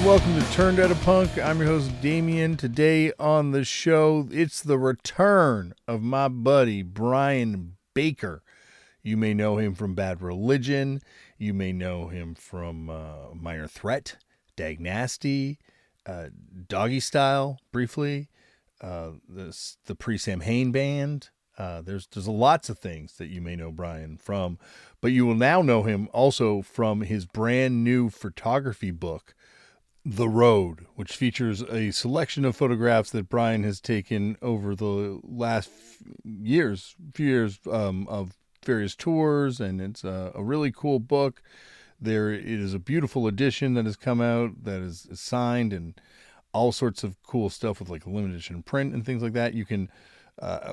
welcome to Turned Out a Punk. I'm your host, Damian. Today on the show, it's the return of my buddy, Brian Baker. You may know him from Bad Religion. You may know him from Minor Threat, Dag Nasty, Doggy Style, briefly, the pre-Sam Hain band. There's lots of things that you may know Brian from, but you will now know him also from his brand new photography book, The Road, which features a selection of photographs that Brian has taken over the last few years of various tours, and it's a really cool book. It is a beautiful edition that has come out that is signed and all sorts of cool stuff with like limited edition print and things like that. You can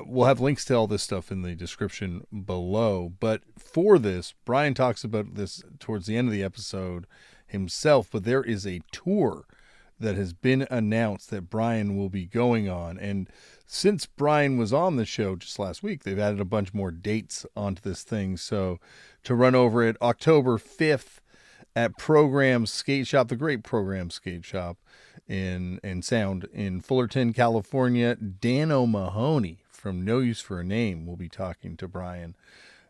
we'll have links to all this stuff in the description below. But for this, Brian talks about this towards the end of the episode himself, but there is a tour that has been announced that Brian will be going on. And since Brian was on the show just last week, they've added a bunch more dates onto this thing. So to run over it, October 5th at Program Skate Shop, the great Program Skate Shop in Sound in Fullerton, California, Dan O'Mahony from No Use for a Name will be talking to Brian.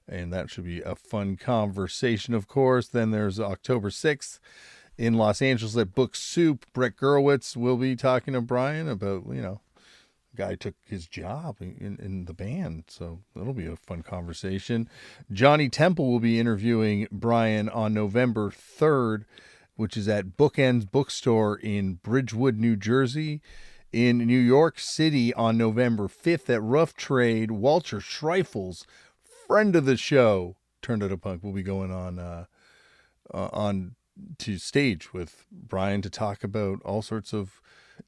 And that should be a fun conversation, of course. Then there's October 6th in Los Angeles at Book Soup. Brett Gurewitz will be talking to Brian about, the guy took his job in the band. So that'll be a fun conversation. Johnny Temple will be interviewing Brian on November 3rd, which is at Bookends Bookstore in Bridgewood, New Jersey. In New York City on November 5th at Rough Trade, Walter Schreifels, friend of the show, Turned Out a Punk, will be going on to stage with Brian to talk about all sorts of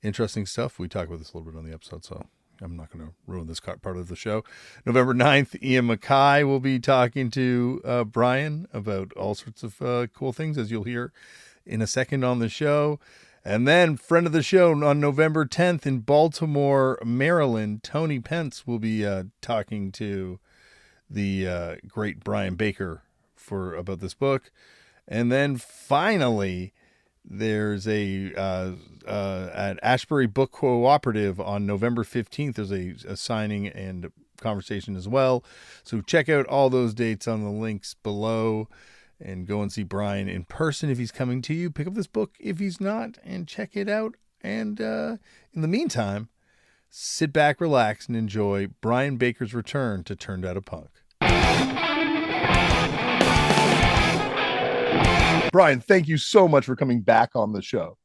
interesting stuff. We talk about this a little bit on the episode, so I'm not going to ruin this part of the show. November 9th, Ian Mackay will be talking to Brian about all sorts of cool things, as you'll hear in a second on the show. And then, friend of the show, on November 10th in Baltimore, Maryland, Tony Pence will be talking to the great Brian Baker about this book. And then finally, there's at Ashbury Book Cooperative on November 15th. There's a signing and conversation as well. So check out all those dates on the links below and go and see Brian in person if he's coming to you. Pick up this book if he's not, and check it out. And in the meantime, sit back, relax, and enjoy Brian Baker's return to Turned Out a Punk. Brian, thank you so much for coming back on the show.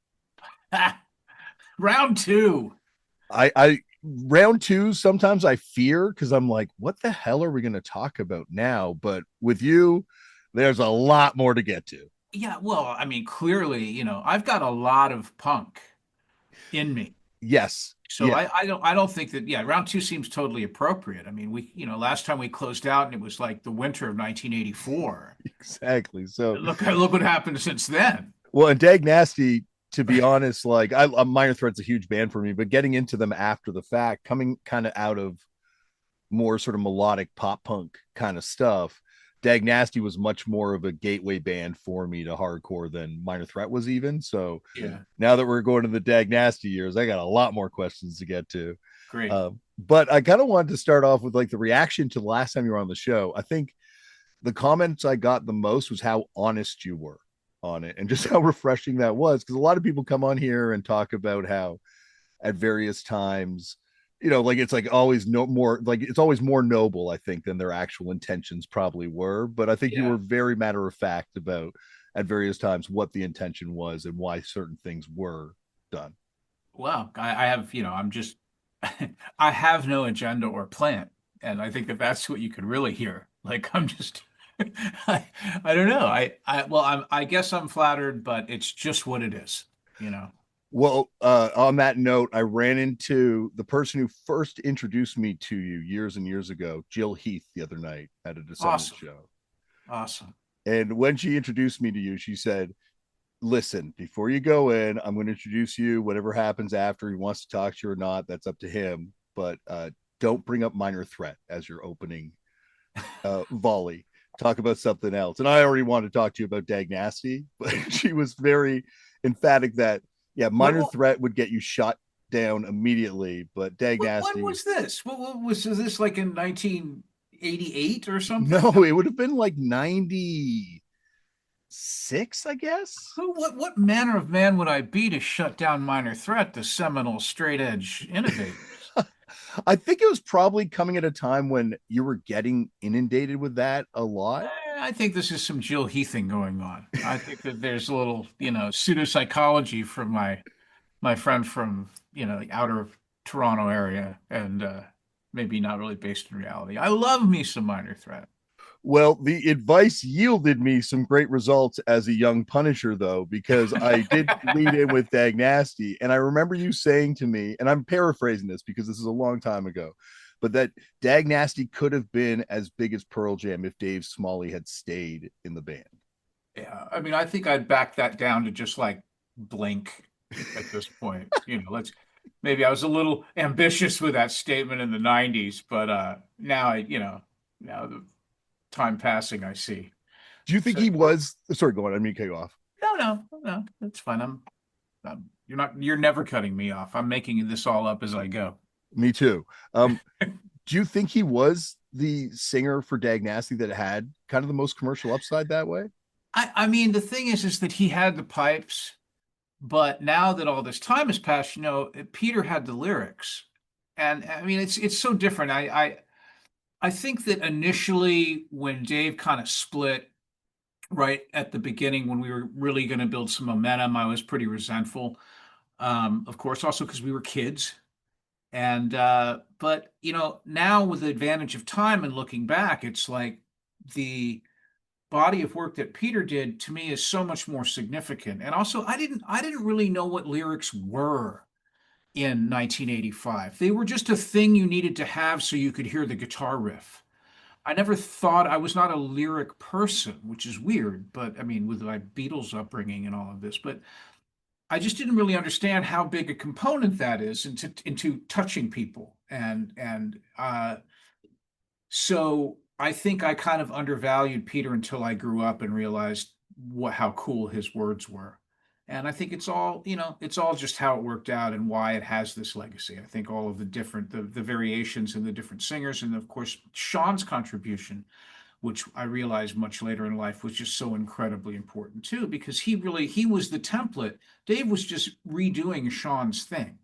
Round two. I round two, sometimes I fear because I'm like, what the hell are we going to talk about now? But with you, there's a lot more to get to. Yeah, well, I mean, clearly, I've got a lot of punk in me. Yes. So yeah. I don't think that, round two seems totally appropriate. I mean, last time we closed out and it was like the winter of 1984. Exactly. So look what happened since then. Well, and Dag Nasty, to be honest, like Minor Threat's a huge band for me, but getting into them after the fact, coming kind of out of more sort of melodic pop punk kind of stuff, Dag Nasty was much more of a gateway band for me to hardcore than Minor Threat was even. So yeah, now that we're going to the Dag Nasty years, I got a lot more questions to get to. Great. But I kind of wanted to start off with like the reaction to the last time you were on the show. I think the comments I got the most was how honest you were on it and just how refreshing that was. Because a lot of people come on here and talk about how at various times, like it's like always it's always more noble, I think, than their actual intentions probably were. But I think you were very matter of fact about at various times what the intention was and why certain things were done. Well, I have, I have no agenda or plan. And I think that's what you could really hear. Like, I'm just, I don't know. I guess I'm flattered, but it's just what it is, Well, on that note, I ran into the person who first introduced me to you years and years ago, Jill Heath, the other night at a Descendants show. Awesome. And when she introduced me to you, she said, listen, before you go in, I'm going to introduce you. Whatever happens after, he wants to talk to you or not, that's up to him. But don't bring up Minor Threat as your opening volley. Talk about something else. And I already wanted to talk to you about Dag Nasty, but she was very emphatic that Yeah, What, minor what threat would get you shot down immediately, but Dag when Nasty. was this? What was this like in 1988 or something? No, it would have been like 96, I guess. What manner of man would I be to shut down minor threat, the seminal straight edge innovators? I think it was probably coming at a time when you were getting inundated with that a lot. I think this is some Jill Heathing going on. I think that there's a little, pseudopsychology from my friend from, the outer Toronto area, and maybe not really based in reality. I love me some minor threat. Well, the advice yielded me some great results as a young Punisher, though, because I did lead in with Dag Nasty. And I remember you saying to me, and I'm paraphrasing this because this is a long time ago, but that Dag Nasty could have been as big as Pearl Jam if Dave Smalley had stayed in the band. Yeah, I mean, I think I'd back that down to just like Blink at this point. Let's maybe I was a little ambitious with that statement in the 90s, but now now the time passing, I see. Do you think So he was? Sorry, go on. I mean, cut you off. no, that's fine. You're never cutting me off. I'm making this all up as I go. Me too. Do you think he was the singer for Dag Nasty that had kind of the most commercial upside that way? I mean, the thing is that he had the pipes, but now that all this time has passed, Peter had the lyrics, and I mean, it's so different. I think that initially when Dave kind of split right at the beginning when we were really going to build some momentum, I was pretty resentful. Of course, also because we were kids. And but now with the advantage of time and looking back, it's like the body of work that Peter did to me is so much more significant. And also I didn't really know what lyrics were in 1985. They were just a thing you needed to have so you could hear the guitar riff. I never thought I was not a lyric person, which is weird, but I mean, with my Beatles upbringing and all of this, but I just didn't really understand how big a component that is into touching people. So I think I kind of undervalued Peter until I grew up and realized how cool his words were. And I think it's all just how it worked out and why it has this legacy. I think all of the variations and the different singers, and of course Sean's contribution, which I realized much later in life was just so incredibly important too, because he was the template. Dave was just redoing Sean's thing,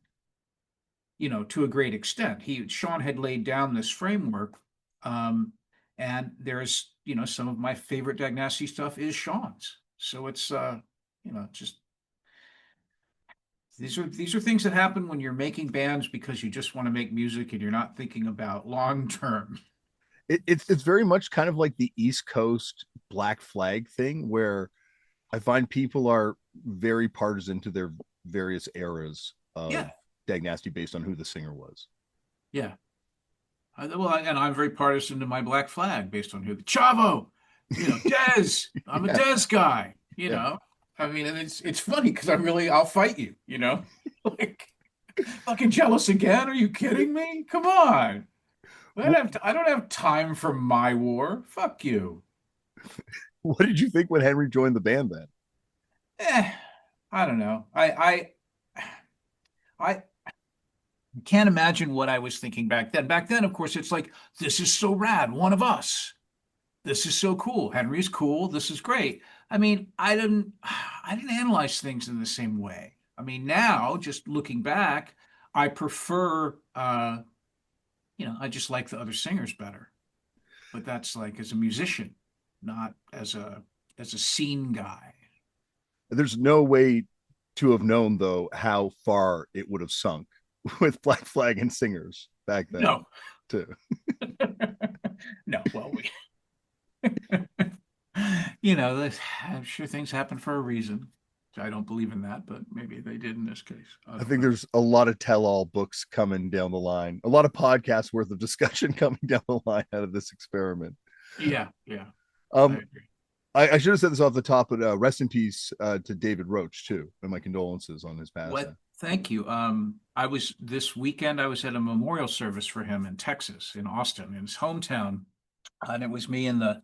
to a great extent. Sean had laid down this framework, um, and there's some of my favorite Dag Nasty stuff is Sean's. So it's just these are things that happen when you're making bands because you just want to make music and you're not thinking about long term. It's very much kind of like the East Coast Black Flag thing, where I find people are very partisan to their various eras of Yeah, Dag Nasty based on who the singer was. yeah. And I'm very partisan to my Black Flag based on who the Chavo, Dez. I'm a Yeah, Dez guy. yeah. I mean, and it's funny because I'll fight you. Like fucking jealous again? Are you kidding me? Come on. I don't have time for my war. Fuck you. What did you think when Henry joined the band then? Eh, I don't know. I can't imagine what I was thinking back then. Back then, of course, it's like this is so rad. One of us. This is so cool. Henry's cool. This is great. I mean, I didn't analyze things in the same way. I mean, now just looking back, I prefer I just like the other singers better. But that's like as a musician, not as a scene guy. There's no way to have known though how far it would have sunk with Black Flag and singers back then No. too. No, well, I'm sure things happen for a reason. I don't believe in that, but maybe they did in this case. I I don't think know. there's a lot of tell-all books coming down the line, a lot of podcasts worth of discussion coming down the line out of this experiment. Yeah, yeah, I Um, agree. I should have said this off the top, but rest in peace to David Roach too, and my condolences on his What? passing. Thank you. I was this weekend. I was at a memorial service for him in Texas, in Austin, in his hometown, and it was me and the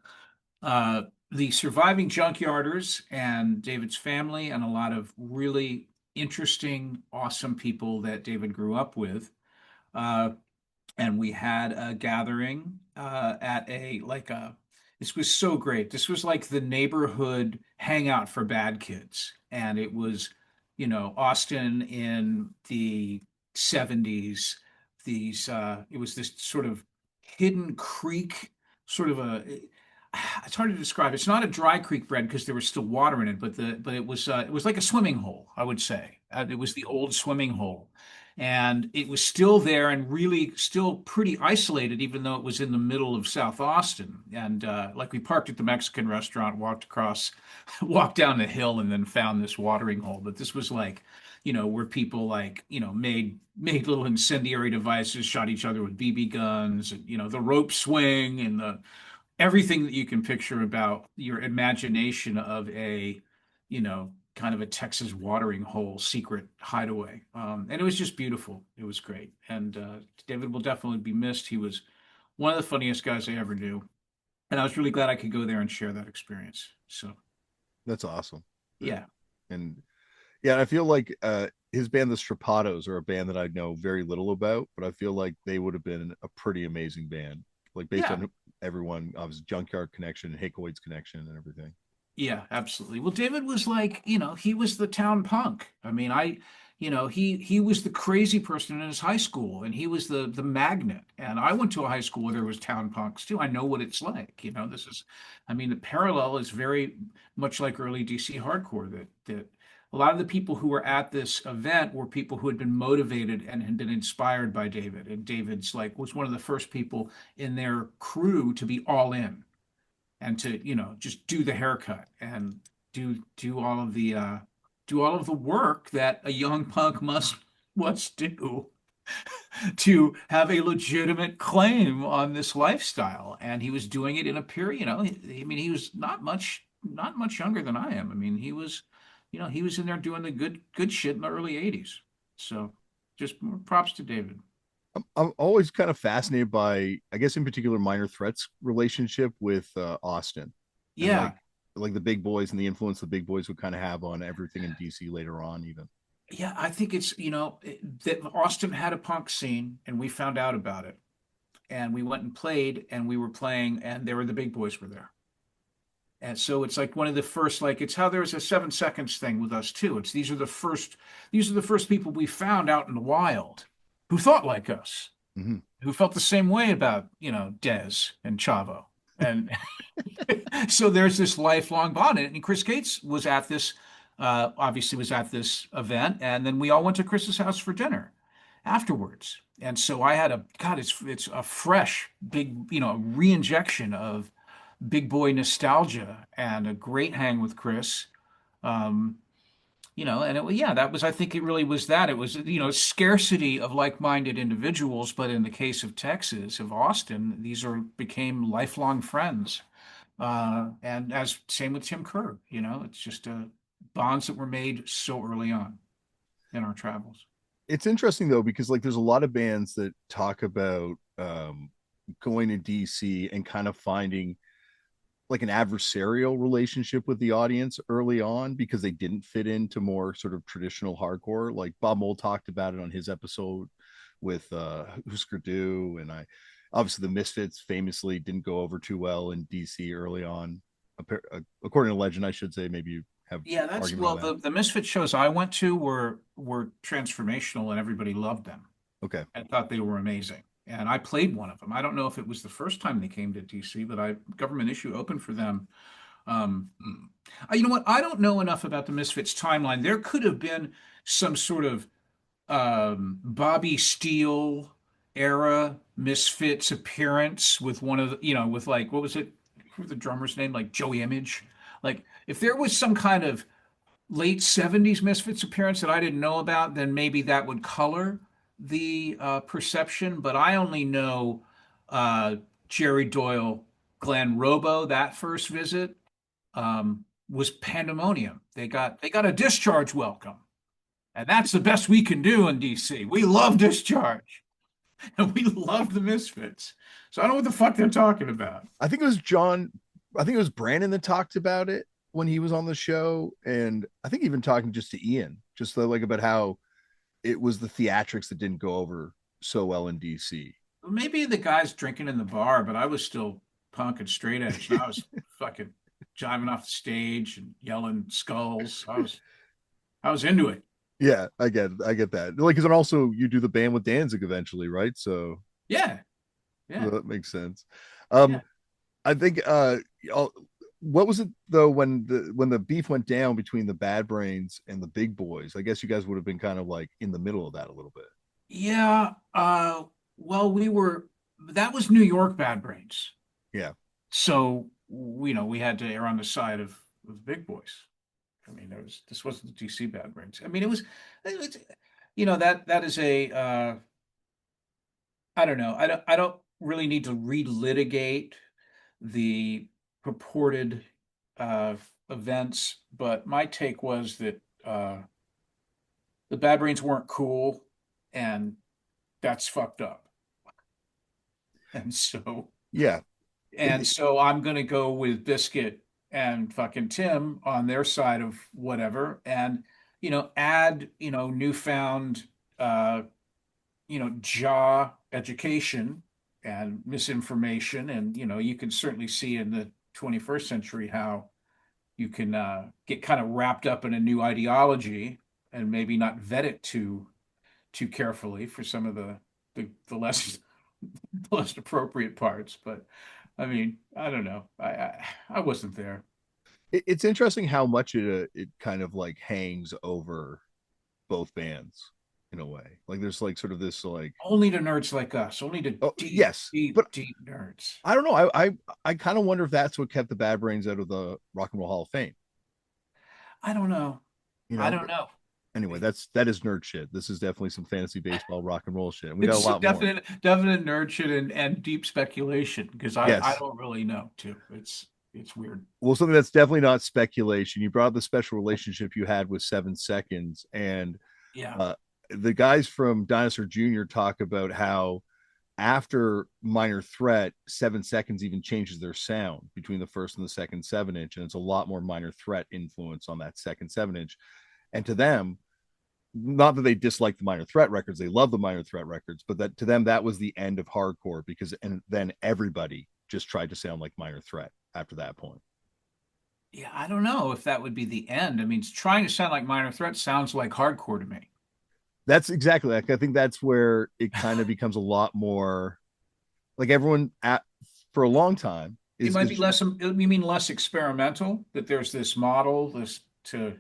surviving junkyarders and David's family and a lot of really interesting, awesome people that David grew up with. Uh, and we had a gathering at a like a this was so great. This was like the neighborhood hangout for bad kids. And it was, Austin in the 70s. It was this sort of hidden creek, sort of a it's hard to describe. It's not a dry creek bed because there was still water in it, but it was like a swimming hole, I would say. It was the old swimming hole, and it was still there and really still pretty isolated, even though it was in the middle of South Austin. And like we parked at the Mexican restaurant, walked across, walked down the hill, and then found this watering hole. But this was like, where people like, made little incendiary devices, shot each other with BB guns, and the rope swing and the everything that you can picture about your imagination of a, kind of a Texas watering hole secret hideaway. And it was just beautiful. It was great. And David will definitely be missed. He was one of the funniest guys I ever knew. And I was really glad I could go there and share that experience. So, That's awesome. yeah. And yeah, I feel like his band, the Strapatos, are a band that I know very little about, but I feel like they would have been a pretty amazing band, like based Yeah. on everyone, obviously Junkyard Connection, Hickoids Connection, and everything. Yeah, absolutely. Well, David was like, he was the town punk. I mean, he was the crazy person in his high school, and he was the magnet. And I went to a high school where there was town punks too. I know what it's like. I mean, the parallel is very much like early DC hardcore. That a lot of the people who were at this event were people who had been motivated and had been inspired by David. And David's like was one of the first people in their crew to be all in and to just do the haircut and do all of the work that a young punk must do to have a legitimate claim on this lifestyle. And he was doing it in a period, I mean, he was not much younger than I am. I mean, he was in there doing the good shit in the early 80s. So just more props to David. I'm always kind of fascinated by, I guess, in particular, Minor Threat's relationship with Austin, and Yeah. like the big boys and the influence the big boys would kind of have on everything in DC later on, even. Yeah, I think it's, that Austin had a punk scene and we found out about it. And we went and played and we were playing and there were the big boys were there. And so it's like one of the first, like it's how there's a 7 seconds thing with us too. It's these are the first people we found out in the wild who thought like us, Mm-hmm. who felt the same way about, Dez and Chavo. And so there's this lifelong bond. And Chris Gates was at this, obviously was at this event. And then we all went to Chris's house for dinner afterwards. And so I had it's a fresh, big, re-injection of big boy nostalgia and a great hang with Chris. Um, and yeah, I think it really was that. It was, scarcity of like-minded individuals, but in the case of Texas, of Austin, became lifelong friends. And as same with Tim Kerr, it's just bonds that were made so early on in our travels. It's interesting though, because like there's a lot of bands that talk about going to DC and kind of finding like an adversarial relationship with the audience early on because they didn't fit into more sort of traditional hardcore. Like Bob Mould talked about it on his episode with Husker Du, and I obviously the Misfits famously didn't go over too well in DC early on. According to legend, I should say. Maybe you have Yeah, argument well, on that. the Misfit shows I went to were transformational and everybody loved them Okay. and thought they were amazing. And I played one of them. I don't know if it was the first time they came to DC, but government issue opened for them. Um, you know what? I don't know enough about the Misfits timeline. There could have been some sort of Bobby Steele era Misfits appearance with one of the, with like, what was it? Who was the drummer's name? Like Joey Image. Like, if there was some kind of late 70s Misfits appearance that I didn't know about, then maybe that would color the perception. But I only know uh, Jerry Doyle, Glenn Robo, that first visit was pandemonium. They got a discharge welcome. And that's the best we can do in DC. We love discharge. And we love the Misfits. So I don't know what the fuck they're talking about. I think it was John. I think it was Brannon that talked about it. when he was on the show, and I think even talking just to Ian, just like about how it was the theatrics that didn't go over so well in DC. Maybe the guys drinking in the bar, but I was still punk and straight edge, and I was fucking jiving off the stage and yelling skulls. I was into it. Yeah, I get that. Like, because also you do the band with Danzig eventually, right? Yeah, So yeah, that makes sense. yeah. I think what was it though when the beef went down between the Bad Brains and the Big Boys? I guess you guys would have been kind of like in the middle of that a little bit. Yeah. Well, that was New York Bad Brains. Yeah. So, we had to err on the side of big boys. I mean, this wasn't the DC Bad Brains. I mean, it was, that is I don't know. I don't really need to relitigate the purported uh, events, but my take was that the Bad Brains weren't cool, and that's fucked up. And so Yeah. and so I'm gonna go with Biscuit and fucking Tim on their side of whatever, and add newfound jaw education and misinformation, and you can certainly see in the 21st century how you can get kind of wrapped up in a new ideology and maybe not vet it too carefully for some of the less the less appropriate parts. But I mean, I don't know. I wasn't there. It's interesting how much it kind of like hangs over both bands in a way. Like there's like sort of this like, Only to nerds like us. Only to oh deep, yes, deep, but deep nerds. I don't know. I kind of wonder if that's what kept the Bad Brains out of the Rock and Roll Hall of Fame. I don't know. You I know. don't know. Anyway, that is nerd shit. This is definitely some fantasy baseball rock and roll shit. And we got a It's lot more. definite nerd shit and deep speculation because I Yes. don't really know too. It's weird. Well, something that's definitely not speculation. You brought up the special relationship you had with 7 Seconds, and Yeah. uh, the guys from Dinosaur Jr. talk about how after Minor Threat, 7 Seconds even changes their sound between the first and the second 7 inch, and it's a lot more Minor Threat influence on that second 7 inch. And to them, not that they dislike the Minor Threat records, they love the Minor Threat records, but that to them that was the end of hardcore because and then everybody just tried to sound like Minor Threat after that point. Yeah, I don't know if that would be the end. I mean, trying to sound like Minor Threat sounds like hardcore to me. That's exactly like I think that's where it kind of becomes a lot more like everyone at for a long time It might be is less, you mean less experimental, that there's this model, this to,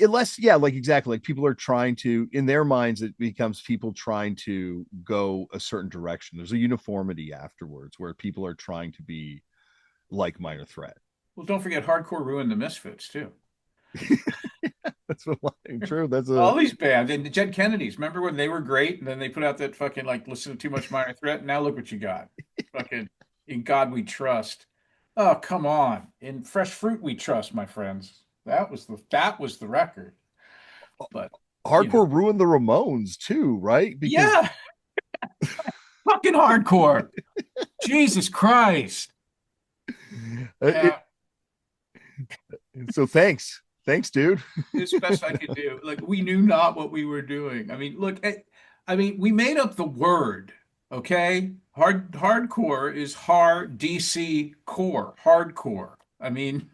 less, yeah, like exactly, like people are trying to, in their minds it becomes people trying to go a certain direction. There's a uniformity afterwards where people are trying to be like Minor Threat. well, don't forget hardcore ruined the Misfits too. That's what true. That's a All these bands and the Jed Kennedys, remember when they were great and then they put out that fucking like listen to too much Minor Threat? Now look what you got. Fucking In God We Trust. Oh, come on. In Fresh Fruit We Trust, my friends. That was the record. But hardcore ruined the Ramones too, right? Because yeah, fucking hardcore. Jesus Christ. it, Yeah, so thanks dude. it's the best I could do. Like we knew not what we were doing. I mean, look, I mean, we made up the word, okay? Hardcore is hard DC core, hardcore. I mean,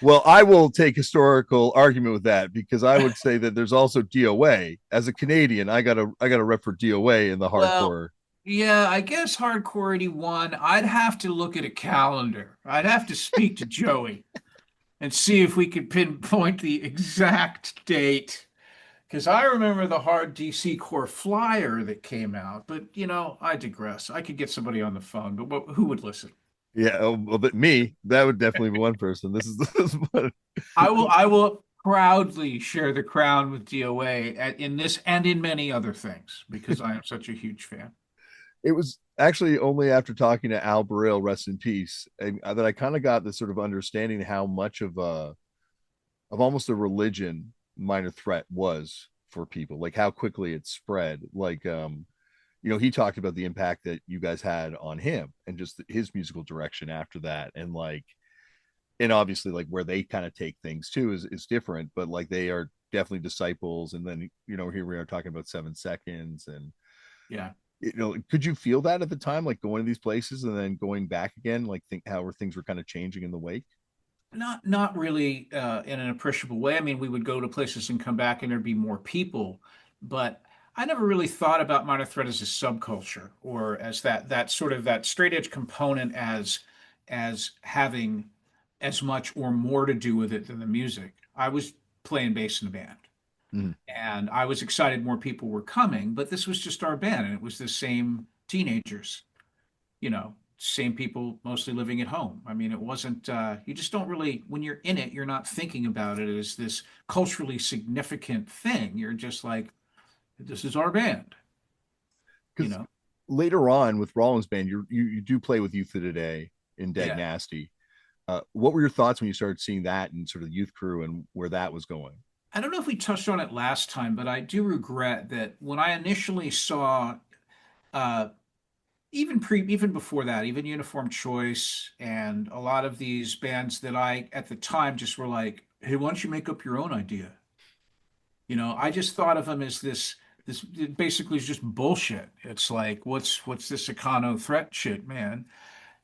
Well, I will take historical argument with that because I would say that there's also DOA. As a Canadian, I got to rep for DOA in the well, hardcore. yeah, I guess hardcore 81, I'd have to look at a calendar. I'd have to speak to Joey and see if we could pinpoint the exact date. Because I remember the hard DC core flyer that came out, but I digress. I could get somebody on the phone, but who would listen? Yeah, but me, that would definitely be one person. This is what I will proudly share the crown with DOA in this and in many other things because I am such a huge fan. it was actually only after talking to Al Burrell, rest in peace, that I kind of got this sort of understanding how much of almost a religion Minor Threat was for people, like how quickly it spread. Like he talked about the impact that you guys had on him and just his musical direction after that. And like and obviously like where they kind of take things too is different, but like they are definitely disciples. And then here we are talking about 7 seconds, and Yeah. could you feel that at the time, like going to these places and then going back again, like think how things were kind of changing in the wake? Not really in an appreciable way. I mean, we would go to places and come back and there'd be more people, but I never really thought about Minor Threat as a subculture or as that sort of that straight edge component as having as much or more to do with it than the music. I was playing bass in a band Mhm. and I was excited more people were coming, but this was just our band and it was the same teenagers, same people mostly living at home. I mean, it wasn't, you just don't really, when you're in it, you're not thinking about it as this culturally significant thing. You're just like, this is our band, you Because know? later on with Rollins band, you do play with Youth of Today in Dag Yeah. Nasty. What were your thoughts when you started seeing that and sort of youth crew and where that was going? I don't know if we touched on it last time, but I do regret that when I initially saw, uh, even before that, even Uniform Choice and a lot of these bands that I at the time just were like, hey, why don't you make up your own idea? I just thought of them as this it basically is just bullshit. It's like, what's this Econo threat shit, man?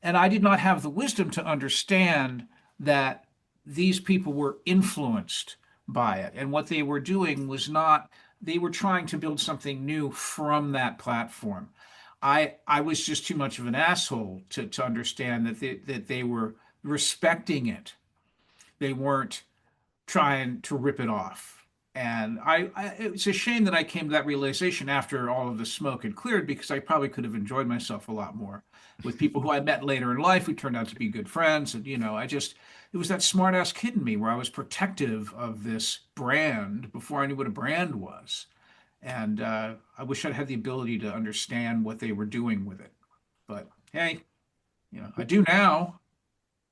And I did not have the wisdom to understand that these people were influenced by it. And what they were doing was not, they were trying to build something new from that platform. I was just too much of an asshole to understand that they were respecting it. They weren't trying to rip it off. And it's a shame that I came to that realization after all of the smoke had cleared because I probably could have enjoyed myself a lot more with people who I met later in life who turned out to be good friends. And, it was that smart ass kid in me where I was protective of this brand before I knew what a brand was. And I wish I'd had the ability to understand what they were doing with it. But hey, I do now.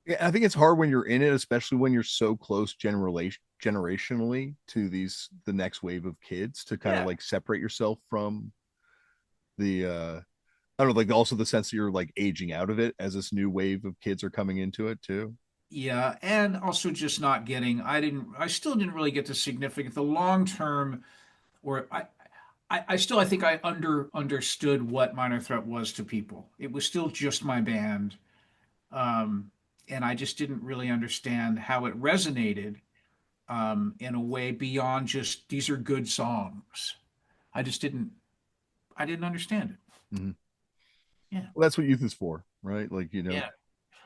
Yeah, I think it's hard when you're in it, especially when you're so close generationally to the next wave of kids, to kind of Yeah. like separate yourself from the I don't know, like also the sense that you're like aging out of it as this new wave of kids are coming into it too. Yeah, and also just not getting, I still didn't really get the significant, the long term, or I still, I think I understood what Minor Threat was to people. It was still just my band. Um, and I just didn't really understand how it resonated, in a way beyond just these are good songs. I just I didn't understand it. Mm-hmm. Yeah. Well, that's what youth is for, right? Like, Yeah.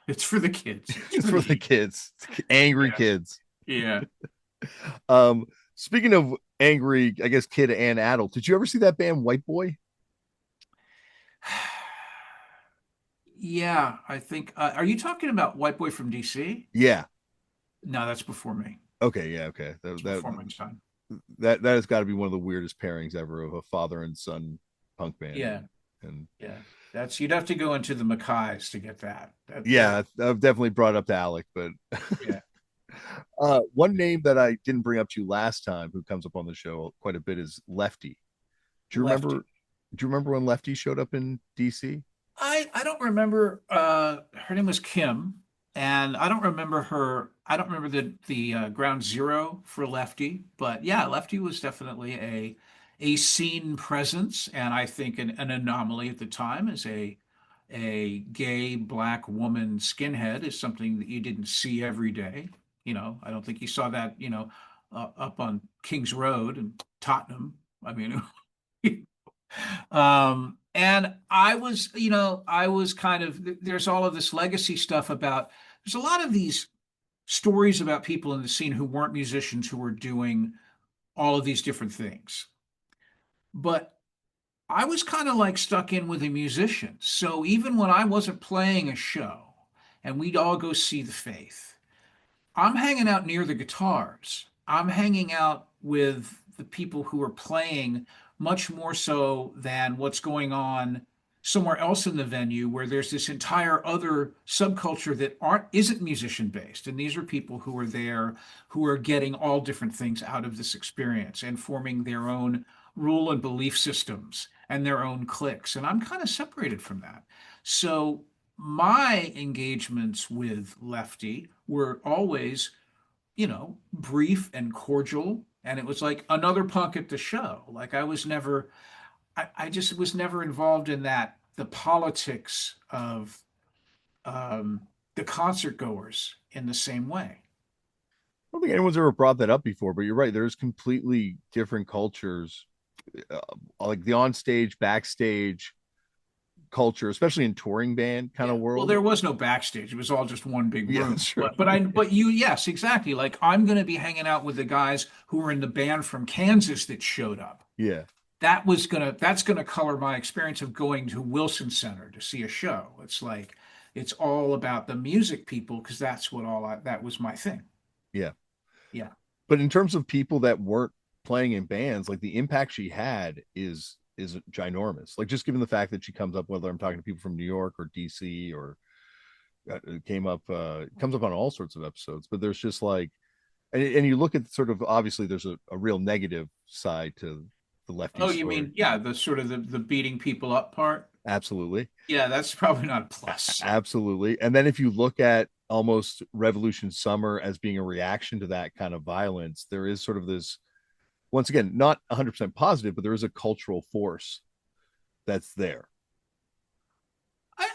It's for the kids. It's it's for for the the youth. kids, angry Yeah. kids. Yeah. Speaking of angry, I guess kid and adult, did you ever see that band White Boy? Yeah, I think. Are you talking about White Boy from DC? Yeah. No, that's before me. Okay. Yeah. Okay. It's before my time. That has got to be one of the weirdest pairings ever of a father and son punk band. Yeah, And yeah. That's you'd have to go into the Mackays to get that. yeah, I've definitely brought up to Alec, but Yeah. one name that I didn't bring up to you last time, who comes up on the show quite a bit, is Lefty. Do you remember? Lefty. Do you remember when Lefty showed up in DC? I don't remember. Her name was Kim, and I don't remember the ground zero for Lefty, but yeah, Lefty was definitely a scene presence, and I think an anomaly at the time as a gay black woman skinhead is something that you didn't see every day. I don't think you saw that, up on King's Road in Tottenham. I mean, and I was kind of, there's all of this legacy stuff about, there's a lot of these stories about people in the scene who weren't musicians who were doing all of these different things. But I was kind of like stuck in with a musician. So even when I wasn't playing a show and we'd all go see the Faith, I'm hanging out near the guitars. I'm hanging out with the people who are playing much more so than what's going on somewhere else in the venue where there's this entire other subculture that isn't musician based. And these are people who are there who are getting all different things out of this experience and forming their own rule and belief systems and their own cliques. And I'm kind of separated from that. So my engagements with Lefty were always, brief and cordial. And it was like another punk at the show. Like I just was never involved in the politics of the concert goers in the same way. I don't think anyone's ever brought that up before, but you're right. There's completely different cultures, uh, like the on-stage, backstage culture, especially in touring band kind Yeah. of Well, world. there was no backstage. It was all just one big Yeah, room. that's true. Yes, exactly. Like I'm going to be hanging out with the guys who were in the band from Kansas that showed up. Yeah. That's gonna color my experience of going to Wilson Center to see a show. It's like it's all about the music people because that was my thing. Yeah. Yeah. But in terms of people that weren't playing in bands, like the impact she had is ginormous. Like just given the fact that she comes up, whether I'm talking to people from New York or DC or came up comes up on all sorts of episodes, but there's just like and you look at sort of obviously there's a real negative side to the Lefty Oh, you story. mean yeah, the sort of the beating people up part? Absolutely. Yeah, that's probably not a plus. Absolutely. And then if you look at almost Revolution Summer as being a reaction to that kind of violence, there is sort of this, once again, not 100% positive, but there is a cultural force that's there.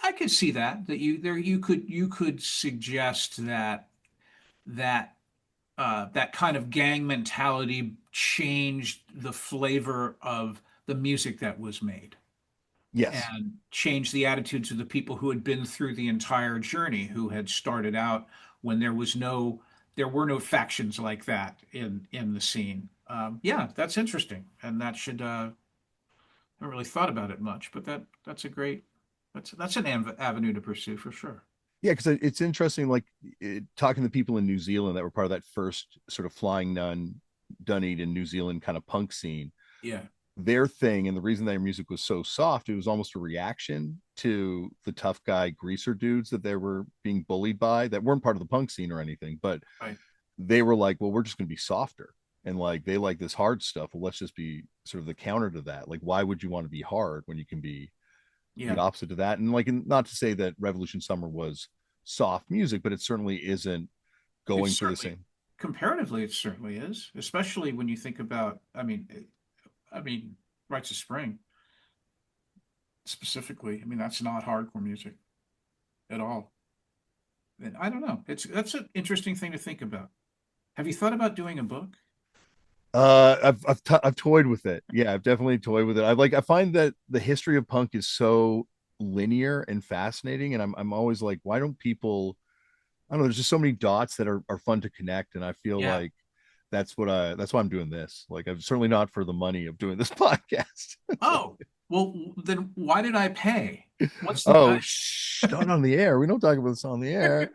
I could see that you could suggest that kind of gang mentality changed the flavor of the music that was made Yes. and changed the attitudes of the people who had been through the entire journey, who had started out when there were no factions like that in the scene. Yeah, that's interesting, and that should. I haven't really thought about it much, but that's a great that's an avenue to pursue for sure. Yeah, because it's interesting, like talking to people in New Zealand that were part of that first sort of Flying Nun, Dunedin, New Zealand kind of punk scene. Yeah, Their thing and the reason their music was so soft, it was almost a reaction to the tough guy greaser dudes that they were being bullied by that weren't part of the punk scene or anything, but right. they were like, well, we're just going to be softer. And like, they like this hard stuff. Well, let's just be sort of the counter to that. Like, why would you want to be hard when you can be the Yeah, opposite to that? And like, not to say that Revolution Summer was soft music, but it certainly isn't it's going for the certainly same. comparatively, it certainly is, especially when you think about. I mean, Rites of Spring specifically. I mean, that's not hardcore music at all. And I don't know. That's an interesting thing to think about. Have you thought about doing a book? I've toyed with it. Yeah, I've definitely toyed with it. I find that the history of punk is so linear and fascinating, and I'm always like, why don't people? I don't know. There's just so many dots that are fun to connect, and I feel Yeah. like that's why I'm doing this. Like, I'm certainly not for the money of doing this podcast. Oh, well, then why did I pay? What's the Oh, value? shh, not on the air. We don't talk about this on the air.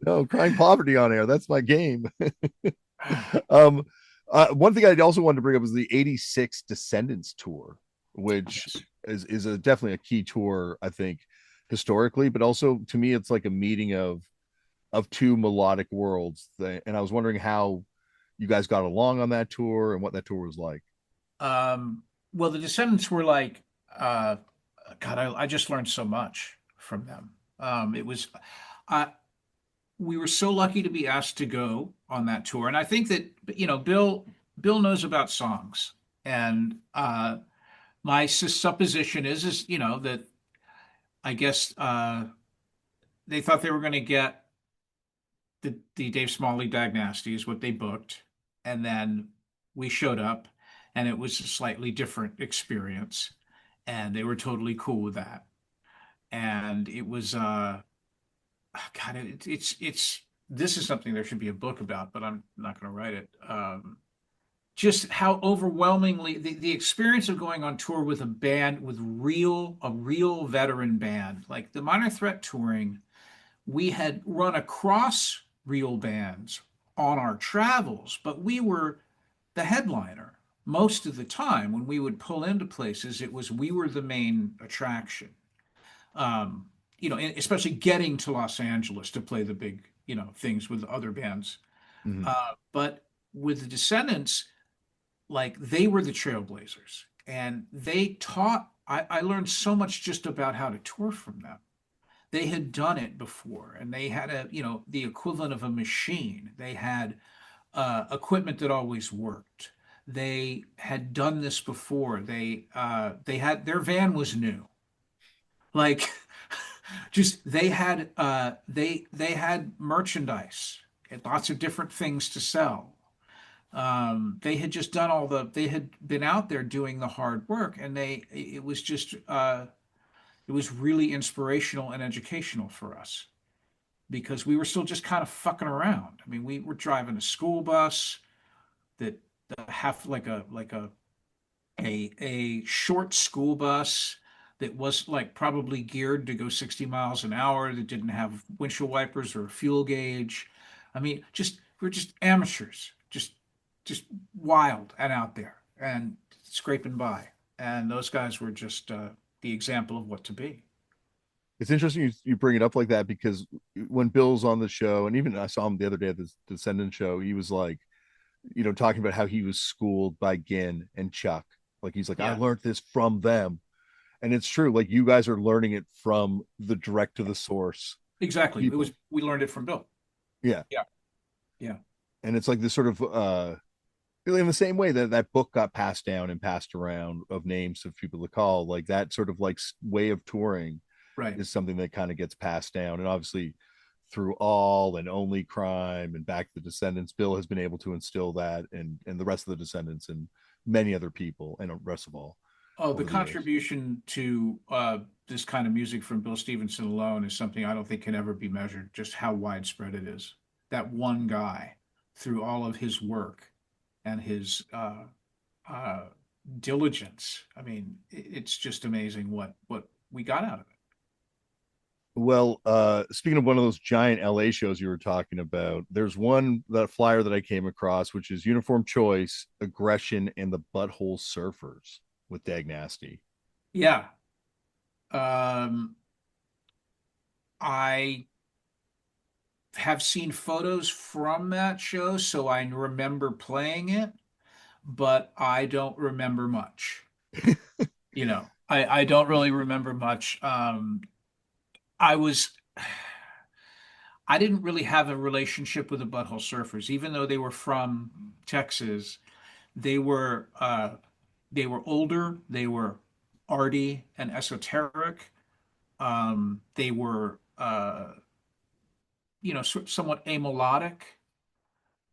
No, crying poverty on air. That's my game. um, one thing I also wanted to bring up was the '86 Descendants tour, which Yes. is definitely a key tour, I think, historically, but also to me, it's like a meeting of two melodic worlds. And I was wondering how you guys got along on that tour and what that tour was like. Um, well, the Descendants were like, uh, God, I just learned so much from them. It was, I, we were so lucky to be asked to go on that tour, and I think that Bill knows about songs, and my supposition is that I guess they thought they were going to get the Dave Smalley Dag Nasty is what they booked, and then we showed up, and it was a slightly different experience, and they were totally cool with that, and it was God, it's this is something there should be a book about, but I'm not going to write it. Just how overwhelmingly the experience of going on tour with a band with a real veteran band like the Minor Threat touring, we had run across real bands on our travels, but we were the headliner most of the time. When we would pull into places, we were the main attraction. um, Especially getting to Los Angeles to play the big, things with other bands. Mhm. But with the Descendants, like they were the trailblazers, and they taught. I learned so much just about how to tour from them. they had done it before, and they had the equivalent of a machine. They had equipment that always worked. They had done this before. They had their van was new. Like just they had merchandise and lots of different things to sell. They had just done they had been out there doing the hard work, and it was just it was really inspirational and educational for us because we were still just kind of fucking around. I mean, we were driving a school bus that half like a short school bus that was like probably geared to go 60 miles an hour, that didn't have windshield wipers or a fuel gauge. I mean, just we're just amateurs, just wild and out there and scraping by. And those guys were just the example of what to be. It's interesting you bring it up like that because when Bill's on the show, and even I saw him the other day at the Descendant show, he was like, talking about how he was schooled by Ginn and Chuck. Like he's like, I Yeah, learned this from them. And it's true. Like you guys are learning it from the direct to the source exactly. It people. was we learned it from Bill. Yeah. Yeah, yeah, And it's like this sort of in the same way that that book got passed down and passed around of names of people to call, like that sort of like way of touring right. is something that kind of gets passed down. And obviously through All and Only Crime and Back to the Descendants, Bill has been able to instill that and the rest of the Descendants and many other people and the rest of all Oh, the over the years. contribution to this kind of music from Bill Stevenson alone is something I don't think can ever be measured, just how widespread it is. That one guy, through all of his work and his uh, diligence, I mean, it's just amazing what we got out of it. Well, speaking of one of those giant LA shows you were talking about, there's one that flyer that I came across, which is Uniform Choice, Aggression, and the Butthole Surfers with Dag Nasty. Yeah. Um, I have seen photos from that show, so I remember playing it, but I don't remember much. I don't really remember much. I was I didn't really have a relationship with the Butthole Surfers, even though they were from Texas. They were they were older, they were arty and esoteric. They were somewhat amelodic.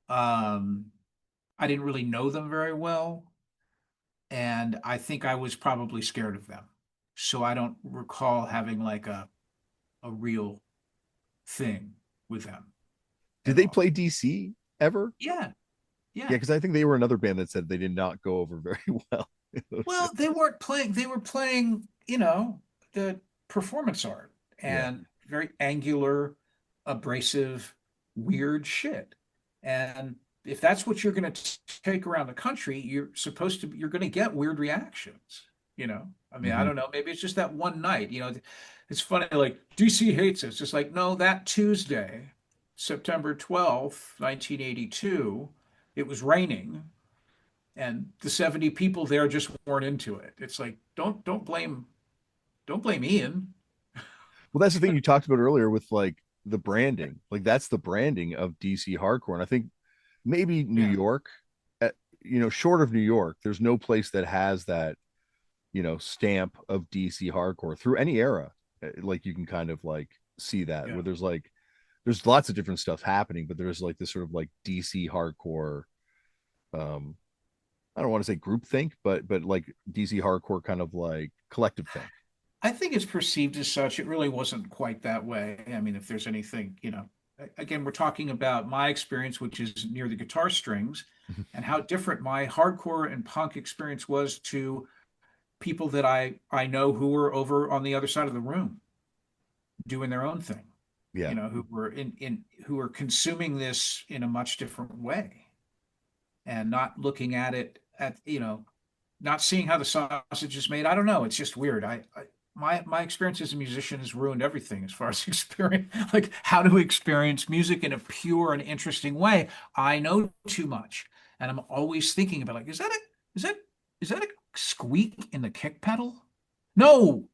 Um, I didn't really know them very well, and I think I was probably scared of them. So I don't recall having like a real thing with them Did at they all. play DC ever? Yeah, Yeah, yeah. because I think they were another band that said they did not go over very well in those Well, they shows. weren't playing, they were playing, the performance art Yeah. and very angular, abrasive, weird shit. And if that's what you're going to take around the country, you're going to get weird reactions. I mean, I Mm-hmm. don't know, maybe it's just that one night, it's funny, like DC hates us. It's like, no, that Tuesday, September 12th, 1982, it was raining and the 70 people there just weren't into it. It's like, don't blame Ian. Well, that's the thing you talked about earlier with like the branding. Like that's the branding of DC hardcore. And I think maybe New Yeah, York, uh, short of New York, there's no place that has that, stamp of DC hardcore through any era. Like you can kind of like see that yeah. where there's lots of different stuff happening, but there's like this sort of like DC hardcore. Um, I don't want to say group think, but like DC hardcore kind of like collective think. I think it's perceived as such. It really wasn't quite that way. I mean, if there's anything, again, we're talking about my experience, which is near the guitar strings, and how different my hardcore and punk experience was to people that I know who were over on the other side of the room doing their own thing, Yeah. who were in who were consuming this in a much different way and not looking at it not seeing how the sausage is made. I don't know. It's just weird. My experience as a musician has ruined everything as far as experience, like how to experience music in a pure and interesting way. I know too much, and I'm always thinking about like, is that is that a squeak in the kick pedal? No,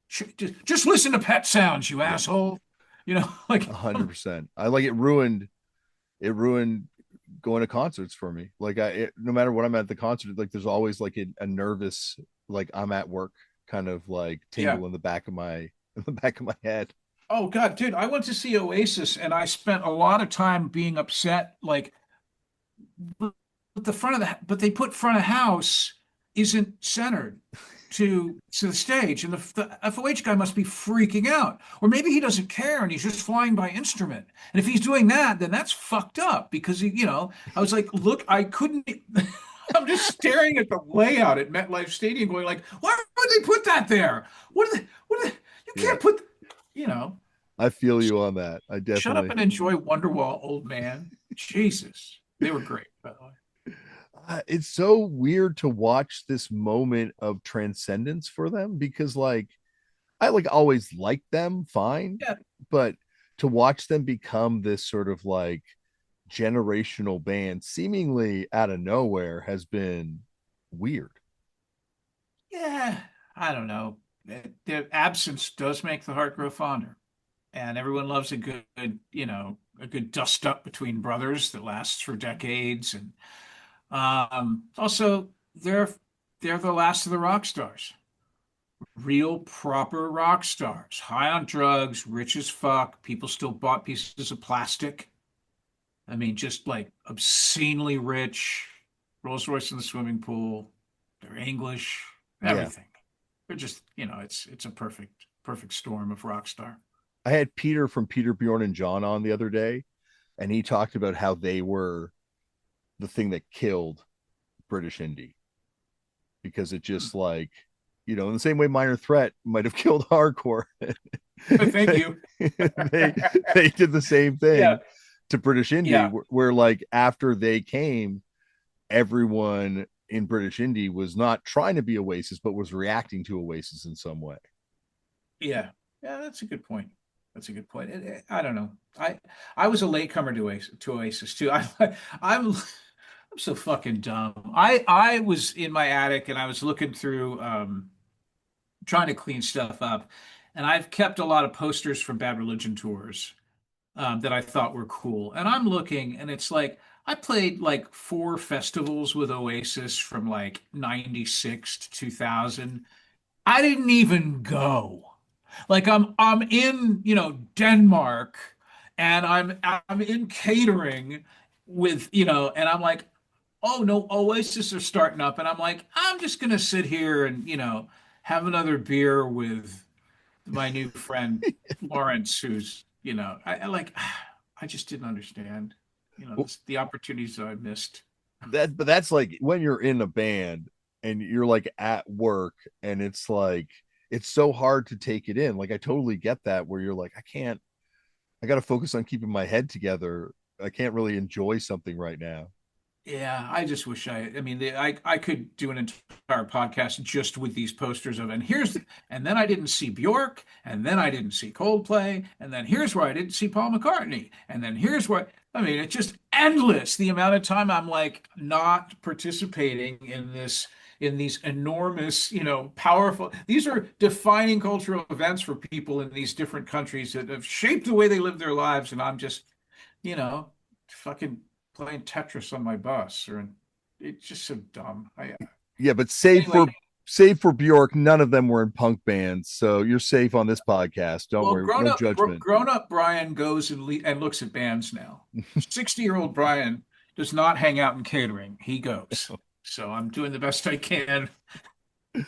just listen to Pet Sounds, you Yeah. asshole. Like 100%. I like it ruined going to concerts for me. Like no matter what I'm at the concert, like there's always like a nervous, like I'm at work kind of like yeah. tingle in the back of my in the back of my head. Oh God, dude, I went to see Oasis and I spent a lot of time being upset. Like, but but they put front of house isn't centered to the stage, and the FOH guy must be freaking out, or maybe he doesn't care and he's just flying by instrument. And if he's doing that, then that's fucked up because I was like, look, I couldn't. I'm just staring at the layout at MetLife Stadium, going like, why would they put that there? You Yeah, can't put, you know. I feel you on that. I Shut up definitely. and enjoy Wonderwall, old man. Jesus. They were great, by the way. It's so weird to watch this moment of transcendence for them because like I like always liked them fine, Yeah. but to watch them become this sort of like generational band seemingly out of nowhere has been weird. Yeah. I don't know. The absence does make the heart grow fonder. And everyone loves a good dust up between brothers that lasts for decades. And also they're the last of the rock stars. Real proper rock stars. High on drugs, rich as fuck. People still bought pieces of plastic. I mean, just like obscenely rich, Rolls Royce in the swimming pool. They're English, Yeah. everything. They're just, it's a perfect storm of rock star. I had Peter from Peter, Bjorn, and John on the other day, and he talked about how they were the thing that killed British indie because it Hmm. just like, in the same way Minor Threat might have killed hardcore. Thank you. they they did the same Yeah, thing to British indie yeah, where like after they came, everyone in British indie was not trying to be Oasis, but was reacting to Oasis in some way. yeah, yeah. That's a good point. That's a good point. I don't know. I was a latecomer to Oasis too. I'm so fucking dumb. I was in my attic and I was looking through trying to clean stuff up, and I've kept a lot of posters from Bad Religion tours that I thought were cool. And I'm looking, and it's like I played like four festivals with Oasis from like '96 to 2000. I didn't even go. Like I'm in, Denmark and I'm in catering with, and I'm like, oh no, Oasis are starting up. And I'm like, I'm just gonna sit here and, have another beer with my new friend Lawrence, who's, I like I just didn't understand, Well, the opportunities that I missed. but that's like when you're in a band and you're like at work and it's like it's so hard to take it in. Like I totally get that where you're like, I got to focus on keeping my head together. I can't really enjoy something right now. Yeah, I just wish I mean, I could do an entire podcast just with these posters of, and then I didn't see Bjork, and then I didn't see Coldplay, and then here's where I didn't see Paul McCartney, and then here's where, I mean, it's just endless the amount of time I'm like not participating in these enormous, powerful, these are defining cultural events for people in these different countries that have shaped the way they live their lives, and I'm just, you know, fucking playing Tetris on my bus, or it's just so dumb. I Yeah, but save Anyway, for save for Bjork, none of them were in punk bands, so you're safe on this podcast. Don't well, worry, no judgment. grown up Brian goes and looks at bands now. 60-year-old Brian does not hang out in catering. He goes. So I'm doing the best I can.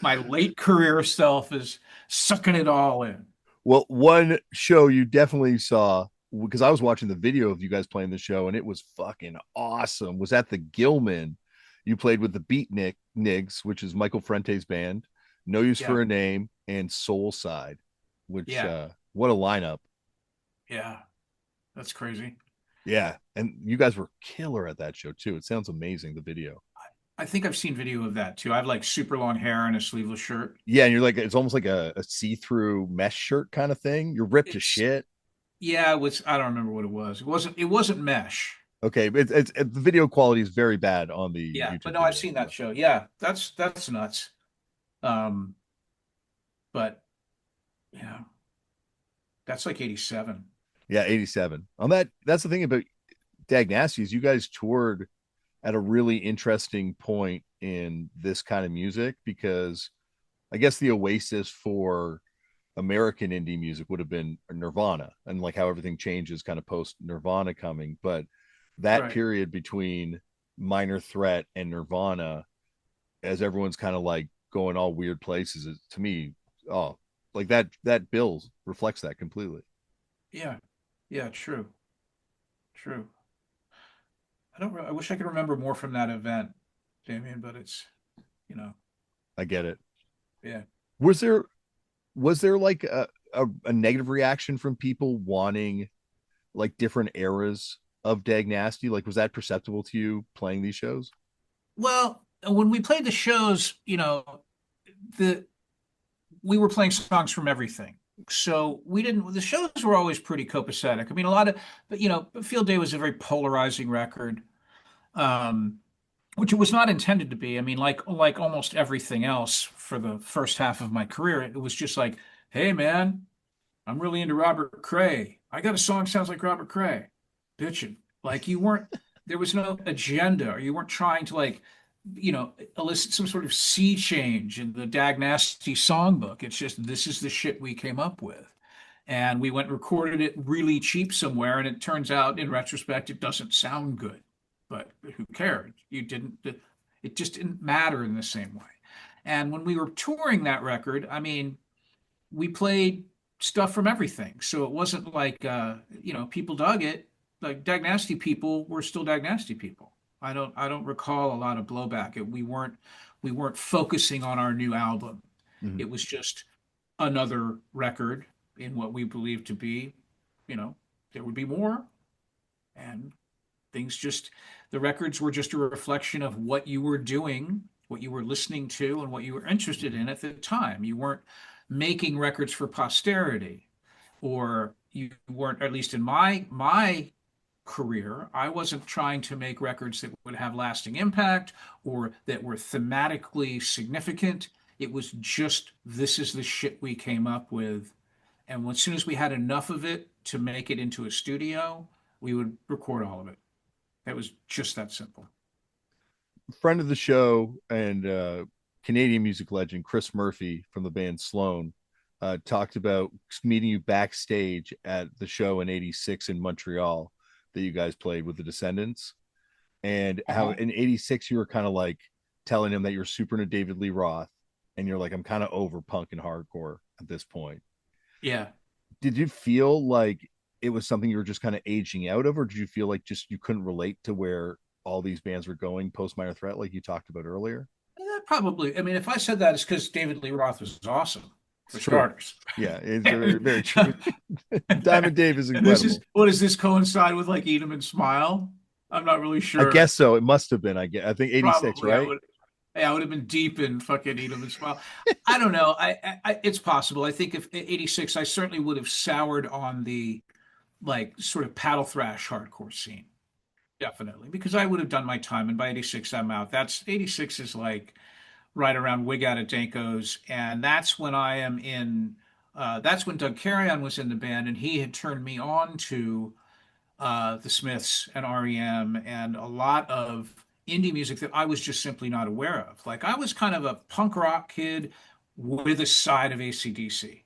My late career self is sucking it all in. Well, one show you definitely saw because I was watching the video of you guys playing the show and it was fucking awesome. Was at the Gilman. You played with the Nigs, which is Michael Frente's band, No Use Yeah, for a Name, and Soul Side, which yeah, what a lineup. yeah. That's crazy. Yeah. And you guys were killer at that show too. It sounds amazing, the video. I think I've seen video of that too. I have like super long hair and a sleeveless shirt. Yeah, and you're like it's almost like a see-through mesh shirt kind of thing. You're ripped to It's shit. Yeah, it was. I don't remember what it was. It wasn't mesh. Okay, but the video quality is very bad on the Yeah, but YouTube no, I've video. seen that show. Yeah, that's nuts. Um, but yeah, that's like '87. Yeah, 87. On that, that's the thing about Dag Nasty is you guys toured at a really interesting point in this kind of music because I guess the oasis for American indie music would have been Nirvana and like how everything changes kind of post Nirvana coming. But that Right. period between Minor Threat and Nirvana, as everyone's kind of like going all weird places, is, to me, oh, like that bill reflects that completely. Yeah. Yeah, true. True. I wish I could remember more from that event, Damian, but it's, you know, I get it. yeah. Was there like a negative reaction from people wanting like different eras of Dag Nasty? Like, was that perceptible to you playing these shows? Well, when we played the shows, the we were playing songs from everything. So we didn't, the shows were always pretty copacetic. I mean, a lot of, but Field Day was a very polarizing record, um, which it was not intended to be. I mean, like almost everything else for the first half of my career, it was just like, hey man, I'm really into Robert Cray. I got a song sounds like Robert Cray. Bitchin'. Like you weren't, there was no agenda, or you weren't trying to like, elicit some sort of sea change in the Dag Nasty songbook. It's just this is the shit we came up with. And we went and recorded it really cheap somewhere, and it turns out in retrospect it doesn't sound good. But who cared? You didn't it just didn't matter in the same way. And when we were touring that record, I mean, we played stuff from everything. So it wasn't like people dug it. Like Dag Nasty people were still Dag Nasty people. I don't recall a lot of blowback. We weren't focusing on our new album. Mm-hmm. It was just another record in what we believed to be, there would be more, and things just the records were just a reflection of what you were doing, what you were listening to, and what you were interested in at the time. You weren't making records for posterity, or you weren't, at least in my career, I wasn't trying to make records that would have lasting impact or that were thematically significant. It was just this is the shit we came up with. And as soon as we had enough of it to make it into a studio, we would record all of it. That was just that simple. Friend of the show and Canadian music legend Chris Murphy from the band Sloan talked about meeting you backstage at the show in '86 in Montreal that you guys played with the Descendants, and how Uh-huh. in '86 you were kind of like telling him that you're super into David Lee Roth, and you're like, I'm kind of over punk and hardcore at this point. Yeah. Did you feel like it was something you were just kind of aging out of, or did you feel like just you couldn't relate to where all these bands were going post Minor Threat, like you talked about earlier? Probably. I mean, if I said that, it's because David Lee Roth was awesome, It's for true. starters. Yeah, it's very, and, very true. Diamond Dave is and this is incredible. what does this coincide with, like Eat 'em and Smile? I'm not really I sure. guess so. It must have been. I guess. I think '86, Probably I right? would. Yeah, I would have been deep in fucking Eat 'em and Smile. I don't know. It's possible. I think if 86, I certainly would have soured on the like sort of paddle thrash hardcore scene. Definitely, because I would have done my time, and by 86, I'm out. That's 86 is like right around Wig Out at Danko's, and that's when I am in. That's when Doug Carrion was in the band, and he had turned me on to the Smiths and REM and a lot of indie music that I was just simply not aware of. Like I was kind of a punk rock kid with a side of AC/DC.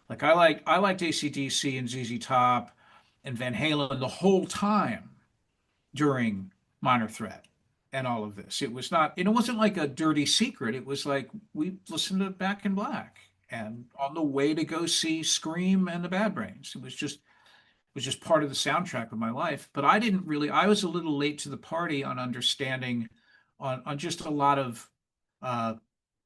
Like I liked AC/DC and ZZ Top and Van Halen the whole time during Minor Threat and all of this. It was not, and it wasn't like a dirty secret. It was like we listened to Back in Black and on the way to go see Scream and the Bad Brains. It was just part of the soundtrack of my life. But I didn't really, I was a little late to the party on understanding on just a lot of uh,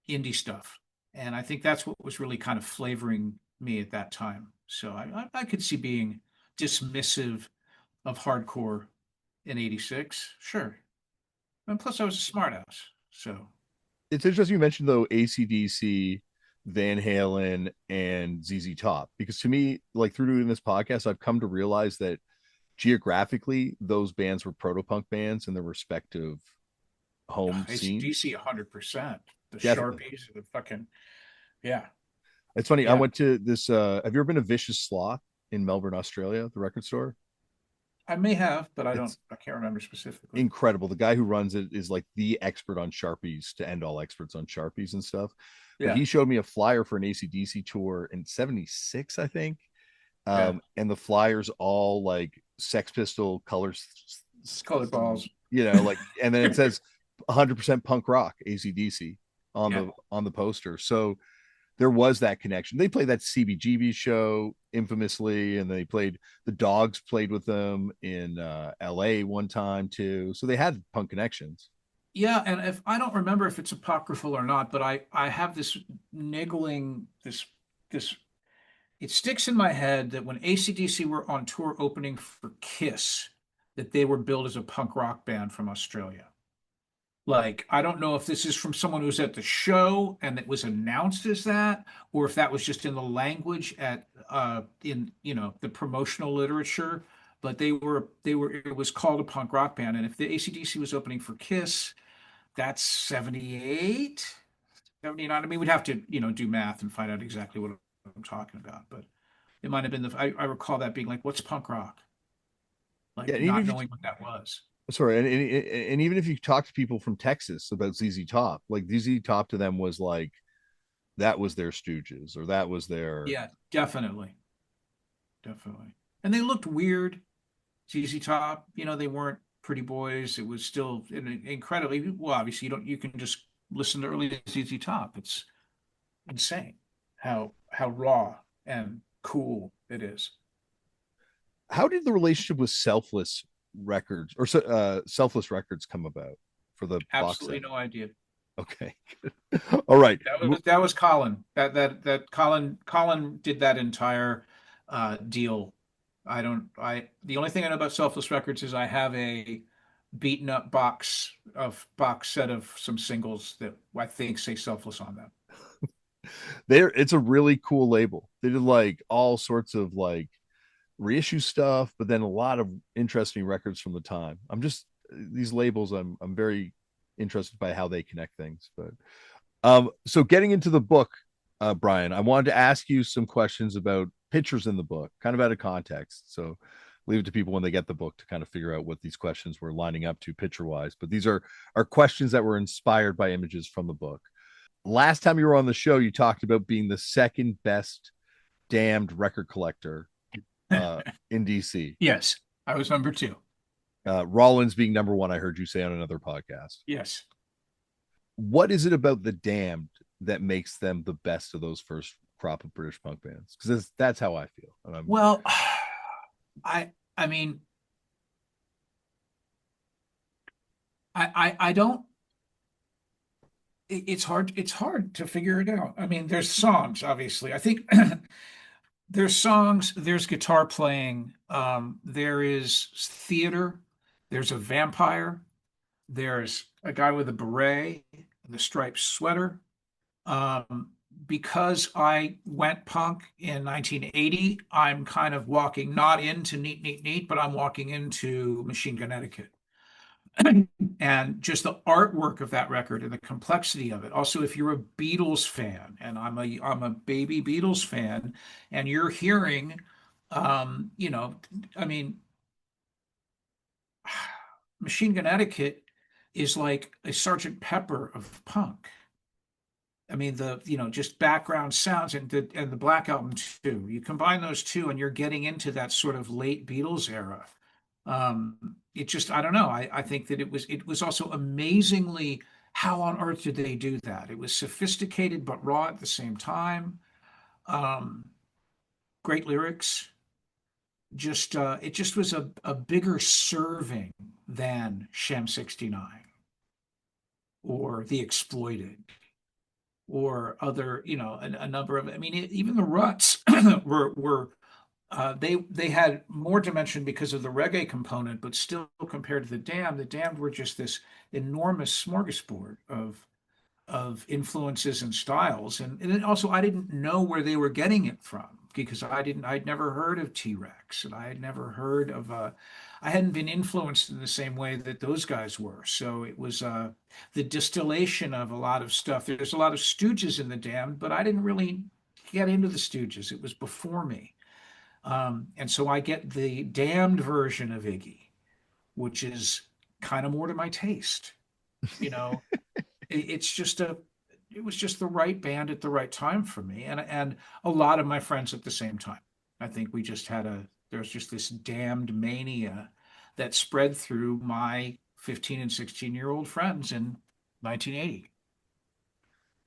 indie stuff. And I think that's what was really kind of flavoring me at that time. So I could see being dismissive of hardcore in 86. Sure. And plus, I was a smartass. So, It's interesting you mentioned though ACDC, Van Halen, and ZZ Top because to me, like through doing this podcast, I've come to realize that geographically those bands were proto punk bands in their respective home scenes. AC/DC 100%. The Definitely. Sharpies, the fucking, yeah. It's funny. I Yeah. went to this. Have you ever been to Vicious Sloth? in Melbourne, Australia, the record store. I may have, but It's I can't remember specifically. incredible. The guy who runs it is like the expert on Sharpies to end all experts on Sharpies and stuff. But Yeah, he showed me a flyer for an ACDC tour in 76, I think. yeah. And the flyers all like Sex Pistol colors, It's colored balls. like, and then it says 100% punk rock ACDC on Yeah. the poster. So there was that connection. They played that CBGB show infamously, and the Dogs played with them in LA one time too. So they had punk connections. Yeah, and if I don't remember if it's apocryphal or not, but I have this niggling this it sticks in my head that when AC/DC were on tour opening for Kiss, that they were billed as a punk rock band from Australia. Like, I don't know if this is from someone who was at the show and it was announced as that, or if that was just in the language at in the promotional literature. But it was called a punk rock band. And if the AC/DC was opening for Kiss, that's 78, 79. I mean, we'd have to, do math and find out exactly what I'm talking about. But it might have been I recall that being like, what's punk rock? Yeah, Like and even not if you knowing what that was. sorry, and even if you talk to people from Texas about ZZ Top, like ZZ Top to them was like that was their Stooges or that was their Yeah, definitely. Definitely. And they looked weird. ZZ Top, they weren't pretty boys. It was still incredibly well, obviously you can just listen to early ZZ Top. It's insane how raw and cool it is. how did the relationship with Selfless Records come about for the box Absolutely set? no idea. Okay. All right. That was Colin. That Colin did that entire deal. The only thing I know about Selfless Records is I have a beaten up box set of some singles that I think say Selfless on them. It's a really cool label. They did like all sorts of like reissue stuff, but then a lot of interesting records from the time. I'm just these labels. I'm very interested by how they connect things. But so getting into the book, Brian, I wanted to ask you some questions about pictures in the book, kind of out of context. So leave it to people when they get the book to kind of figure out what these questions were lining up to picture wise. But these are questions that were inspired by images from the book. Last time you were on the show, you talked about being the second best damned record collector in DC. Yes, I was number two. Rollins being number one, I heard you say on another podcast. Yes. What is it about the Damned that makes them the best of those first crop of British punk bands? Because that's how I feel. Well, I mean, I don't. It's hard to figure it out. I mean, there's songs, obviously. I think there's songs, there's guitar playing, there is theater, there's a vampire, there's a guy with a beret, the striped sweater. Um, because I went punk in 1980, I'm kind of walking not into Neat Neat Neat, but I'm walking into Machine Gun Etiquette. And just the artwork of that record and the complexity of it. Also, if you're a Beatles fan, and I'm a baby Beatles fan, and you're hearing, I mean, Machine Gun Etiquette is like a Sergeant Pepper of punk. I mean, just background sounds and the Black Album too. You combine those two, and you're getting into that sort of late Beatles era. It just, I don't know. I think that it was also amazingly, how on earth did they do that? It was sophisticated but raw at the same time. Um, Great lyrics. It just was a bigger serving than Shem 69 or The Exploited or other, a number of, I mean, even the Ruts were they had more dimension because of the reggae component, but still compared to the Damned were just this enormous smorgasbord of influences and styles. And then also I didn't know where they were getting it from because I'd never heard of T-Rex and I had never heard of I hadn't been influenced in the same way that those guys were. So it was the distillation of a lot of stuff. There's a lot of Stooges in the Damned, but I didn't really get into the Stooges. It was before me. And so I get the Damned version of Iggy, which is kind of more to my taste. You know, it's just it was just the right band at the right time for me, and a lot of my friends at the same time. I think we just had there's just this Damned mania that spread through my 15 and 16-year-old friends in 1980.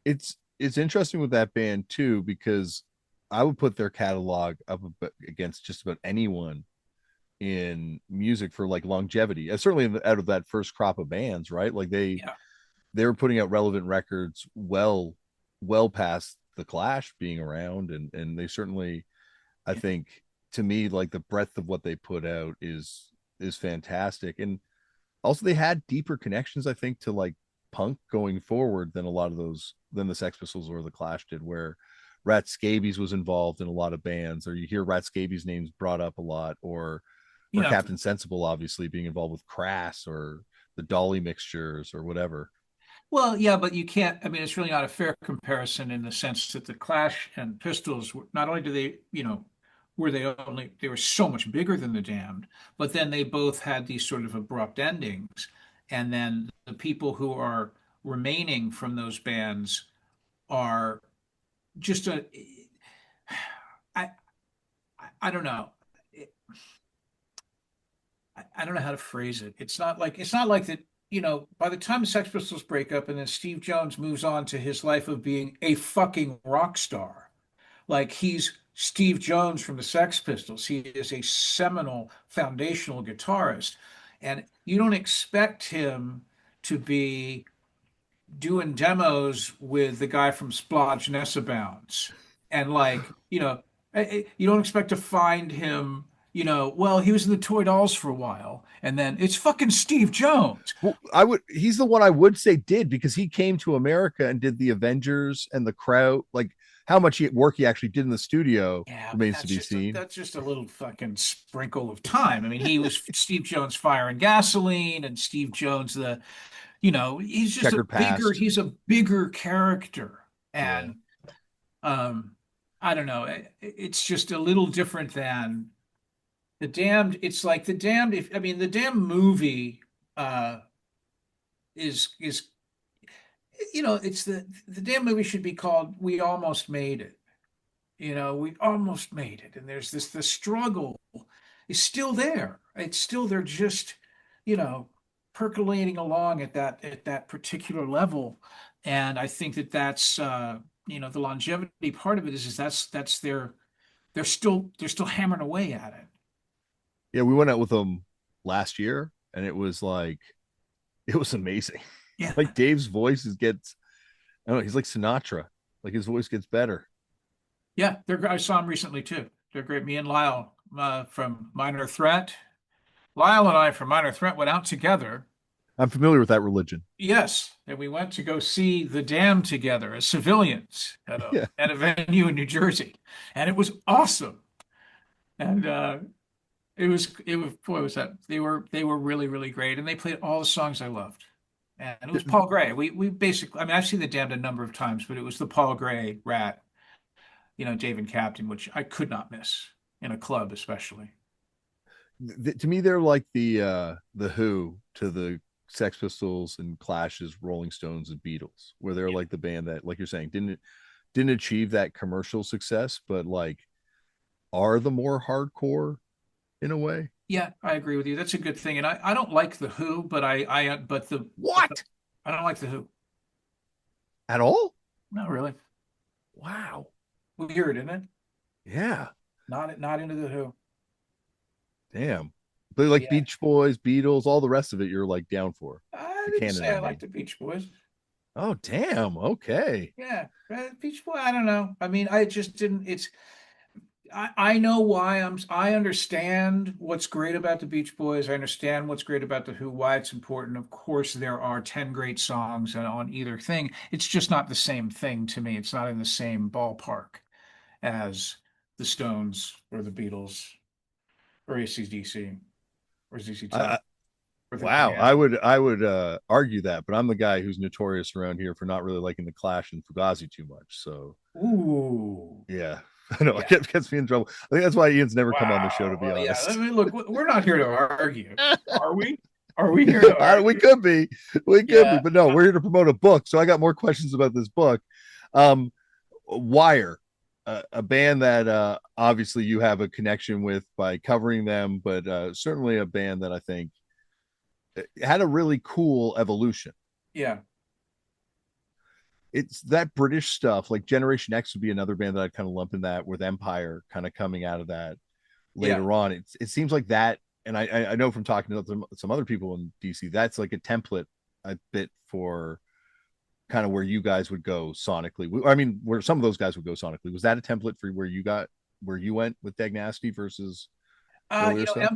It's interesting with that band too, because I would put their catalog up against just about anyone in music for like longevity. Certainly out of that first crop of bands, right? Like Yeah. they were putting out relevant records well past the Clash being around, and they certainly, I think, to me, like the breadth of what they put out is fantastic. And also they had deeper connections, I think, to like punk going forward than a lot of those than the Sex Pistols or the Clash did, where Rat Scabies was involved in a lot of bands, or you hear Rat Scabies names brought up a lot, or Yeah. Captain Sensible obviously being involved with Crass or the Dolly Mixtures or whatever. Well, yeah, but you can't, I mean, it's really not a fair comparison in the sense that the Clash and Pistols, not only do they, they were so much bigger than the Damned, but then they both had these sort of abrupt endings. And then the people who are remaining from those bands are just I, I don't know. I don't know how to phrase it. It's not like that, by the time the Sex Pistols break up and then Steve Jones moves on to his life of being a fucking rock star, like he's Steve Jones from the Sex Pistols. He is a seminal foundational guitarist. And you don't expect him to be doing demos with the guy from Splodge Nessabounds. And you don't expect to find him, well, he was in the Toy Dolls for a while, and then it's fucking Steve Jones. Well, he's the one I would say did, because he came to America and did the Avengers and the Crowd. Like how much work he actually did in the studio Yeah, but remains to be seen. that's just a little fucking sprinkle of time. I mean, he was Steve Jones Fire and Gasoline and Steve Jones Checkered past. he's a bigger character. Yeah. And I don't know, it's just a little different than the Damned. It's like the Damned, if I mean the Damned movie uh is it's the Damned movie should be called We Almost Made It. We almost made it. And there's the struggle is still there. It's still there, just, you know, percolating along at that particular level. And I think that's the longevity part of it is that's they're still hammering away at it. Yeah, we went out with them last year, and it was amazing. Yeah. Like Dave's voice gets, I don't know, he's like Sinatra. Like his voice gets better. Yeah, I saw them recently too. They're great. Me and Lyle from Minor Threat. Lyle and I from Minor Threat went out together. I'm familiar with that religion. Yes, and we went to go see The Damned together as civilians Yeah. at a venue in New Jersey, and it was awesome. And it was boy was that they were really really great, and they played all the songs I loved. And it was Paul Gray. We basically, I mean, I've seen The Damned a number of times, but it was the Paul Gray Rat, Dave and Captain, which I could not miss in a club, especially. To me, they're like the Who to the Sex Pistols and Clash's, Rolling Stones and Beatles, where they're Yeah. like the band that, like you're saying, didn't achieve that commercial success, but like are the more hardcore in a way. Yeah, I agree with you. That's a good thing. And I don't like the Who, but What? I don't like the Who. At all? Not really. Wow. Weird, isn't it? Yeah. Not into the Who. Damn. But like Yeah. Beach Boys, Beatles, all the rest of it, you're like down for I the didn't canon say I I liked made. the Beach Boys. Oh, damn. Okay. Yeah, Beach Boy. I don't know. I mean, I just didn't. I know why I understand what's great about the Beach Boys. I understand what's great about the Who, why it's important. Of course, there are 10 great songs on either thing. It's just not the same thing to me. It's not in the same ballpark as the Stones or the Beatles or AC/DC or ZZ I Top or the Wow. Can. I would argue that, but I'm the guy who's notorious around here for not really liking the Clash and Fugazi too much. So Ooh. yeah. I know, it Yeah. gets me in trouble. I think that's why Ian's never come on the show, to Wow. be Well, yeah. I honest. mean, look, we're not here to argue, are we? Are we here to We argue? could be, Yeah. but no, we're here to promote a book. So I got more questions about this book. Um, Wire, a band that obviously you have a connection with by covering them, but certainly a band that I think had a really cool evolution. Yeah. It's that British stuff, like Generation X would be another band that I'd kind of lump in that, with Empire kind of coming out of that Yeah. later on. It seems like that, and I know from talking to some other people in DC, that's like a template a bit for kind of where you guys would go sonically. I mean, where some of those guys would go sonically. Was that a template for where you went with Dag Nasty versus earlier stuff?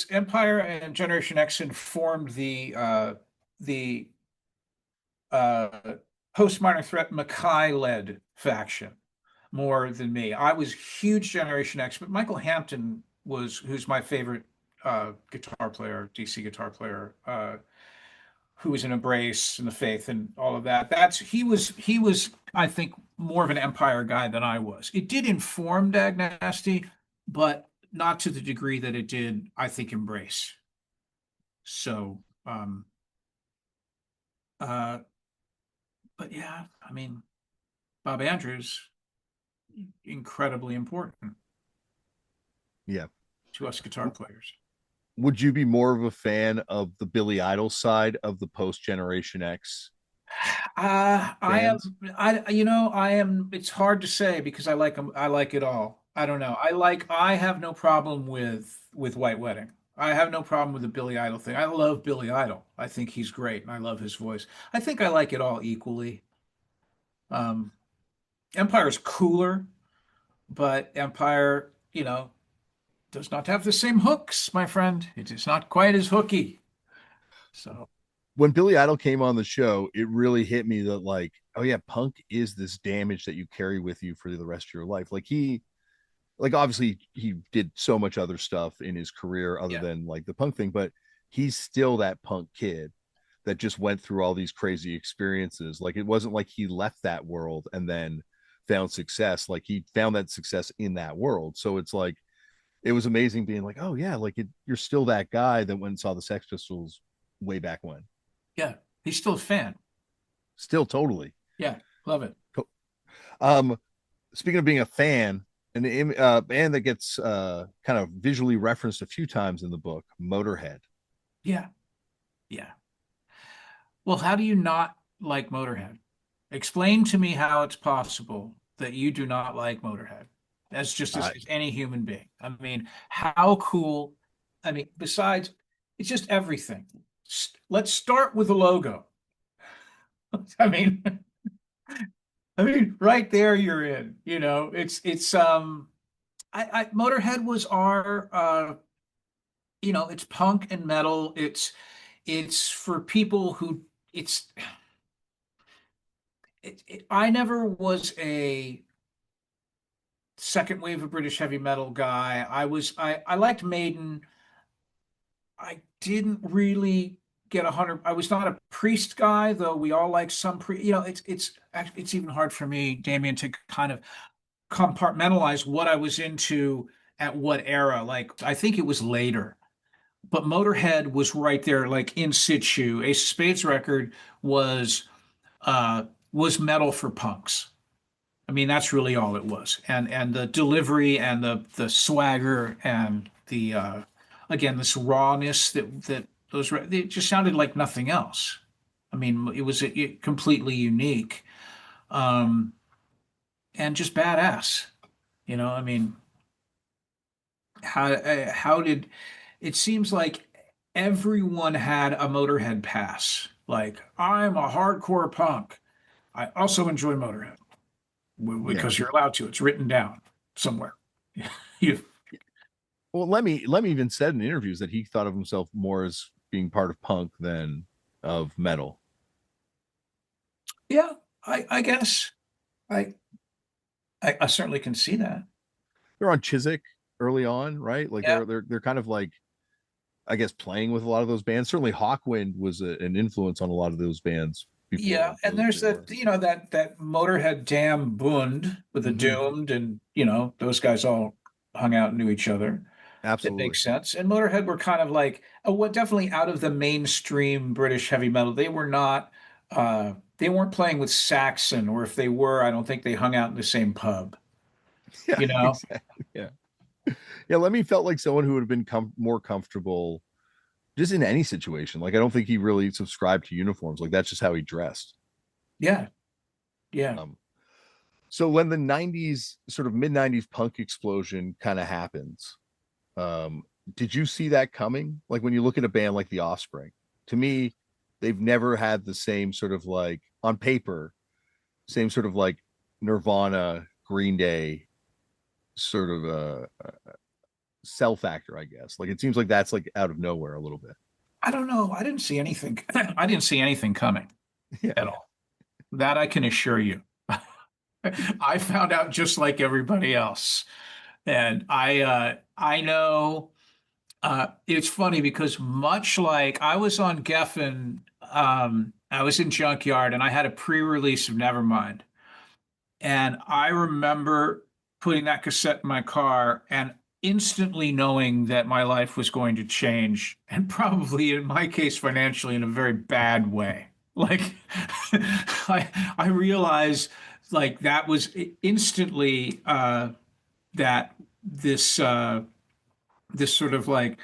Empire and Generation X informed the uh postmodern threat Mackay led faction more than me. I was huge Generation X, but Michael Hampton who's my favorite guitar player, DC guitar player, who was in Embrace and the Faith and all of that. He was I think more of an Empire guy than I was. It did inform Dag Nasty, but not to the degree that it did, I think, Embrace. So, uh, but yeah, I mean, Bob Andrews, incredibly important Yeah. to us guitar players. Would you be more of a fan of the Billy Idol side of the post Generation X I am, bands? I am, it's hard to say because I like them. I like it all. I don't know. I have no problem with White Wedding. I have no problem with the Billy Idol thing. I love Billy Idol. I think he's great and I love his voice. I think I like it all equally. Um, Empire's cooler, but Empire, does not have the same hooks, my friend. It is not quite as hooky. So, When Billy Idol came on the show, it really hit me that, like, oh yeah, punk is this damage that you carry with you for the rest of your life. Like obviously he did so much other stuff in his career other yeah, than like the punk thing, but he's still that punk kid that just went through all these crazy experiences. Like it wasn't like he left that world and then found success. Like he found that success in that world. So it's like it was amazing being like, oh yeah, like you're still that guy that went and saw the Sex Pistols way back when. yeah, he's still a fan. Still totally. Yeah, love it. Um, Speaking of being a fan, an band that gets kind of visually referenced a few times in the book, Motorhead. Yeah, yeah. Well, how do you not like Motorhead? Explain to me how it's possible that you do not like Motorhead as just Uh, as any human being. I mean, how cool. I mean, besides, it's just everything. Let's start with the logo. I mean, right there you're in, it's Motorhead was our it's punk and metal. It's for people who it's I never was a second wave of British heavy metal guy. I liked Maiden. I didn't really get 100. I was not a Priest guy, though we all like some pre. It's even hard for me, Damian, to kind of compartmentalize what I was into at what era. Like I think it was later, but Motorhead was right there, like in situ. Ace of Spades record was was metal for punks. I mean, that's really all it was. And the delivery and the swagger and the again this rawness that it just sounded like nothing else. I mean, it was completely unique, um, and just badass. I mean, how did it seems like everyone had a Motorhead pass. Like, I'm a hardcore punk. I also enjoy Motorhead yeah. because you're allowed to. It's written down somewhere. You, Well, Lemmy even said in interviews that he thought of himself more as being part of punk than of metal. yeah, I guess I, I certainly can see that. They're on Chiswick early on, right? Like Yeah, they're kind of like, I guess, playing with a lot of those bands. Certainly Hawkwind was an influence on a lot of those bands Yeah, before and those there's two that, were. that Motorhead Damn Bund with the Hmm. Doomed, and those guys all hung out and knew each other. That Absolutely. makes sense. And Motorhead were kind of like, what, definitely out of the mainstream British heavy metal. They were not, they weren't playing with Saxon, or if they were, I don't think they hung out in the same pub. Yeah, You know? exactly. Yeah. Yeah, Lemmy felt like someone who would have been more comfortable just in any situation. Like I don't think he really subscribed to uniforms. Like that's just how he dressed. Yeah, yeah. Um, so when the 90s, sort of mid 90s punk explosion kind of happens, um, did you see that coming? Like when you look at a band like The Offspring, to me, they've never had the same sort of like on paper, same sort of like Nirvana, Green Day sort of sell factor, I guess. Like it seems like that's like out of nowhere a little bit. I don't know. I didn't see anything. I didn't see anything coming Yeah, at yeah. all. That I can assure you. I found out just like everybody else. And I know, it's funny because much like I was on Geffen, I was in Junkyard and I had a pre-release of Nevermind. And I remember putting that cassette in my car and instantly knowing that my life was going to change, and probably in my case financially in a very bad way. Like I realized like that was instantly, that this this sort of like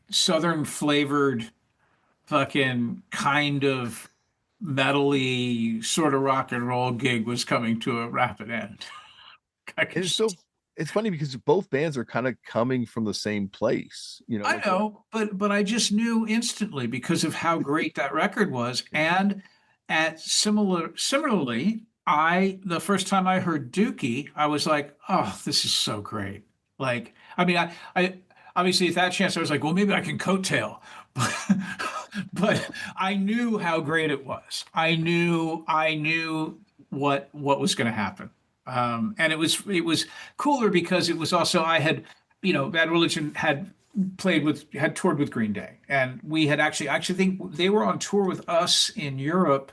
southern flavored fucking kind of metally sort of rock and roll gig was coming to a rapid end. I could And just, it's funny because both bands are kind of coming from the same place, I like know, but I just knew instantly because of how great that record was. yeah. And similarly, I the first time I heard Dookie, I was like, oh, this is so great. Like, I mean, I obviously at that chance I was like, well, maybe I can coattail. But I knew how great it was. I knew what was going to happen. And it was cooler because it was also I had, Bad Religion had toured with Green Day, and we had actually think they were on tour with us in Europe.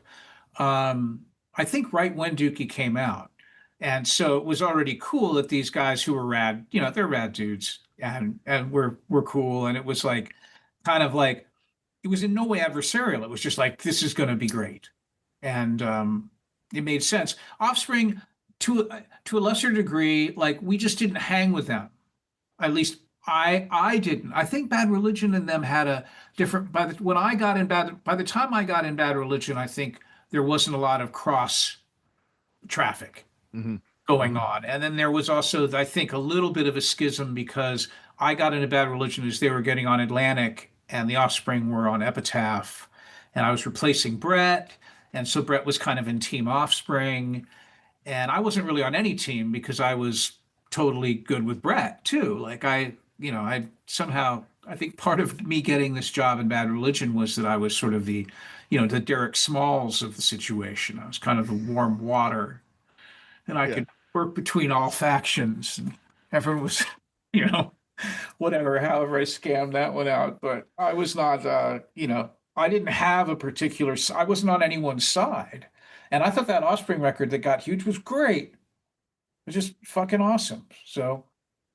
I think right when Dookie came out, and so it was already cool that these guys who were rad, they're rad dudes, and we're cool, and it was like kind of like it was in no way adversarial. It was just like this is going to be great, and it made sense. Offspring, to a lesser degree, like we just didn't hang with them. At least I didn't. I think Bad Religion and them had a different. By the time I got in Bad Religion, I think there wasn't a lot of cross traffic Hmm. going Hmm. on. And then there was also, I think, a little bit of a schism because I got into Bad Religion as they were getting on Atlantic and the Offspring were on Epitaph, and I was replacing Brett. And so Brett was kind of in Team Offspring, and I wasn't really on any team because I was totally good with Brett too. Like I somehow, I think part of me getting this job in Bad Religion was that I was sort of the Derek Smalls of the situation. I was kind of the warm water, and I Yeah. could work between all factions, and everyone was, you know, whatever, however I scammed that one out. But I was not, I didn't have a particular, I wasn't on anyone's side. And I thought that Offspring record that got huge was great. It was just fucking awesome. So,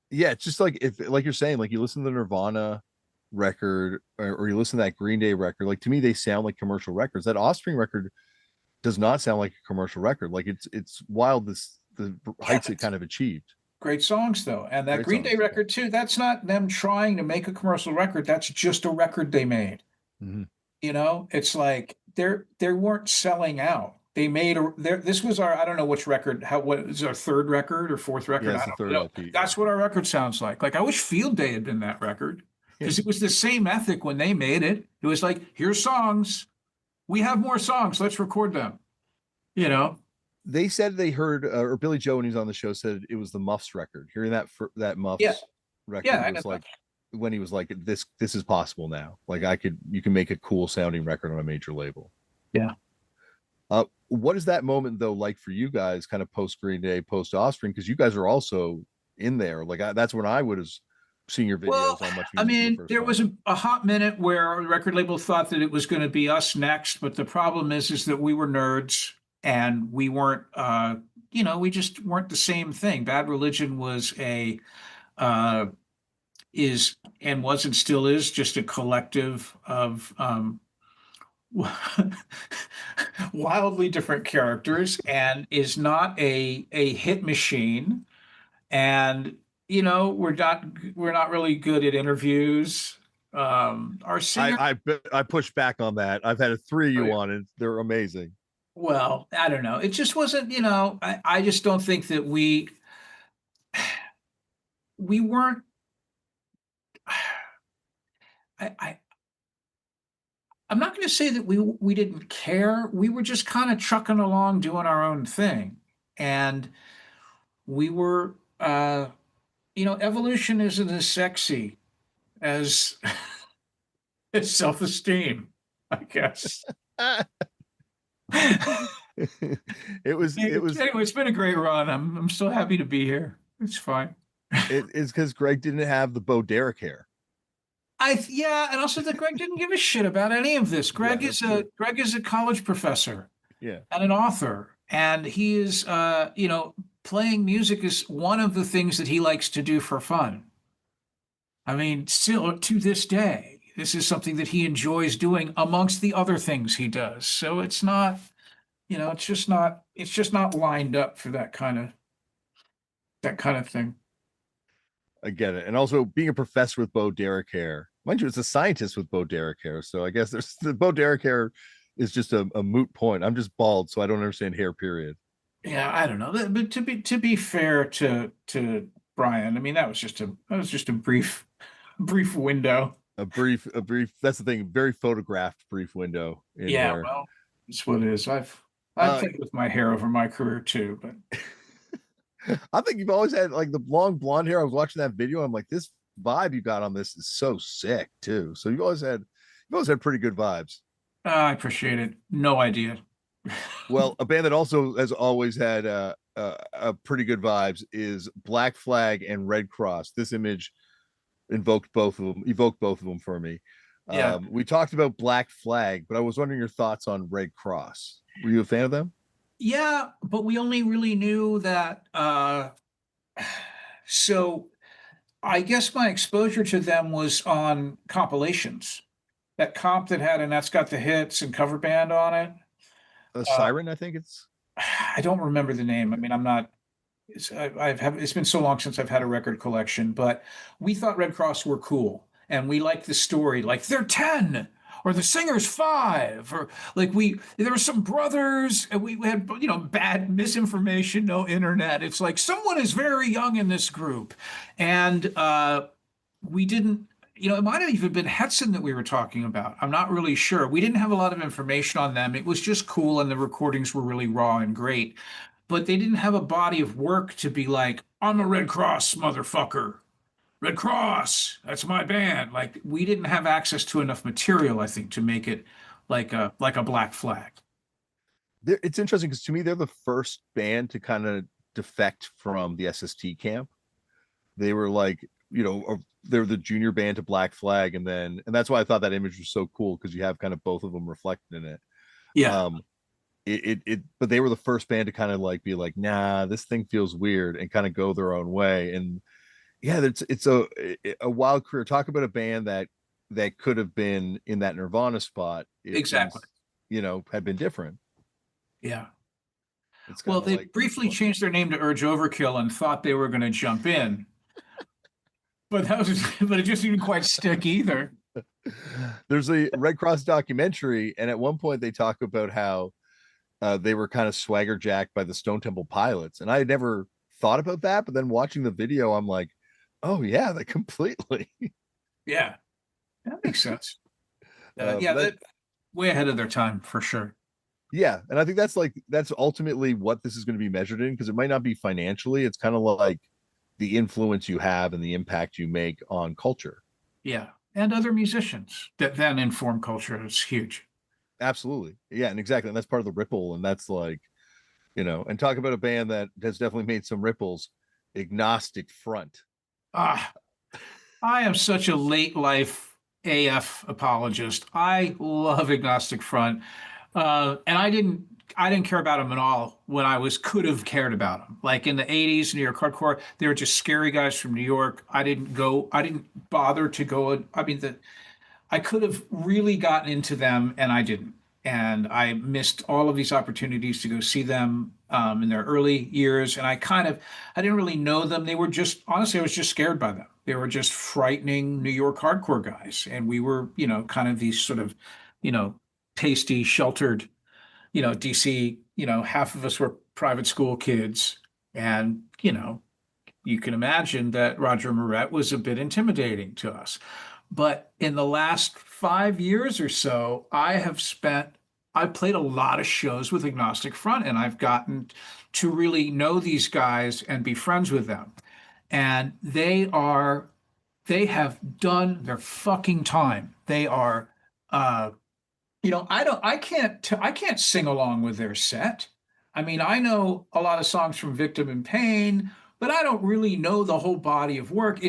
Yeah, it's just like if like you're saying, like you listen to the Nirvana record or you listen to that Green Day record, like to me they sound like commercial records. That Offspring record does not sound like a commercial record. Like it's wild this the yeah, heights it that's kind of achieved. great songs though. And that Great Green Day songs. Yeah. record too, that's not them trying to make a commercial record. That's just a record they made. Hmm. It's like they weren't selling out. They made this was our, I don't know which record, what is our third record or fourth Yeah, record? it's I the don't third know. LP. Yeah. That's what our record sounds like. Like I wish Field Day had been that record Yeah. because it was the same ethic when they made it. It was like, here's songs. We have more songs. Let's record them. You know? They said they heard, or Billy Joe when he was on the show said it was the Muffs record. Hearing that Yeah. Muffs Yeah, record I know was like that. when he was like, this is possible now. Like you can make a cool sounding record on a major label. Yeah. What is that moment though like for you guys, kind of post Green Day, post Offspring? Because you guys are also in there. Like that's when I seeing your Well, videos on Much I Music for the mean, first there time. was a hot minute where a record label thought that it was going to be us next, but the problem is that we were nerds and we weren't, we just weren't the same thing. Bad Religion was uh, is and was and still is just a collective of wildly different characters and is not a hit machine. And we're not really good at interviews. Our singer, I push back on that. I've had a three you on, and they're amazing. well, I don't know. It just wasn't, I just don't think that we weren't. I I'm not going to say that we didn't care. We were just kind of trucking along doing our own thing. And we were evolution isn't as sexy as as self-esteem, I guess. It was Anyway, it's been a great run. I'm so happy to be here. It's fine. it's because Greg didn't have the Bo Derek hair. Yeah, and also that Greg didn't give a shit about any of this. Yeah, that's true. Greg is a college professor Yeah. and an author, and he is playing music is one of the things that he likes to do for fun. I mean, still to this day, this is something that he enjoys doing amongst the other things he does. So it's not, it's just not lined up for that kind of thing. I get it. And also being a professor with Bo Derek hair. Mind you, it's a scientist with Bo Derek hair. So I guess there's the Bo Derek hair is just a moot point. I'm just bald, so I don't understand hair, period. Yeah, I don't know. But to be fair to Brian, I mean that was just a brief window. A brief that's the thing, very photographed brief window in Yeah, hair. well, it's what it is. I've Uh played with my hair over my career too, but I think you've always had like the long blonde hair. I was watching that video. I'm like, this vibe you got on this is so sick too. So you've always had pretty good vibes. I appreciate it. No idea. Well, a band that also has always had a pretty good vibes is Black Flag and Red Cross. This image evoked both of them for me. Yeah. We talked about Black Flag, but I was wondering your thoughts on Red Cross. Were you a fan of them? Yeah, but we only really knew that so I guess my exposure to them was on compilations. That comp that had and that's got the hits and cover band on it. Uh, Siren, I think it's. I don't remember the name. I mean, I'm not. It's been so long since I've had a record collection, but we thought Red Cross were cool, and we liked the story. Like they're 10, or the singer's 5, or like there were some brothers, and we had bad misinformation, no internet. It's like someone is very young in this group, and we didn't. It might have even been Hetson that we were talking about. I'm not really sure. We didn't have a lot of information on them. It was just cool, and the recordings were really raw and great. But they didn't have a body of work to be like, I'm a Red Cross motherfucker. Red Cross, that's my band. Like we didn't have access to enough material, I think, to make it like a Black Flag. It's interesting because to me they're the first band to kind of defect from the SST camp. They were like, they're the junior band to Black Flag, and that's why I thought that image was so cool because you have kind of both of them reflected in it. Yeah. Um, but they were the first band to kind of like be like, nah, this thing feels weird, and kind of go their own way. And yeah, it's a wild career. Talk about a band that could have been in that Nirvana spot if things, Exactly. had been different. Yeah. It's kind Well, of they like, briefly changed their name to Urge Overkill and thought they were going to jump in, but but it just didn't quite stick either. there's a Red Cross documentary, and at one point they talk about how they were kind of swagger jacked by the Stone Temple Pilots, and I had never thought about that, but then watching the video, I'm like, oh yeah, they completely. Yeah, that makes sense. But Yeah, that way ahead of their time for sure. yeah, and I think that's ultimately what this is going to be measured in, because it might not be financially. It's kind of like the influence you have and the impact you make on culture. Yeah, and other musicians that then inform culture is huge. Absolutely, yeah, and exactly, and that's part of the ripple, and that's like, and talk about a band that has definitely made some ripples. Agnostic Front. Ah, I am such a late life AF apologist. I love Agnostic Front, and I didn't care about them at all when I was could have cared about them. Like in the '80s, New York hardcore, they were just scary guys from New York. I didn't bother to go. I mean, I could have really gotten into them, and I didn't. And I missed all of these opportunities to go see them in their early years. And I didn't really know them. They were just, honestly, I was just scared by them. They were just frightening New York hardcore guys. And we were, kind of these sort of, you know, pasty, sheltered, DC, half of us were private school kids. And, you can imagine that Roger Moret was a bit intimidating to us. But in the last 5 years or so, I've played a lot of shows with Agnostic Front, and I've gotten to really know these guys and be friends with them. And they have done their fucking time. They are, I can't sing along with their set. I mean, I know a lot of songs from Victim in Pain, but I don't really know the whole body of work.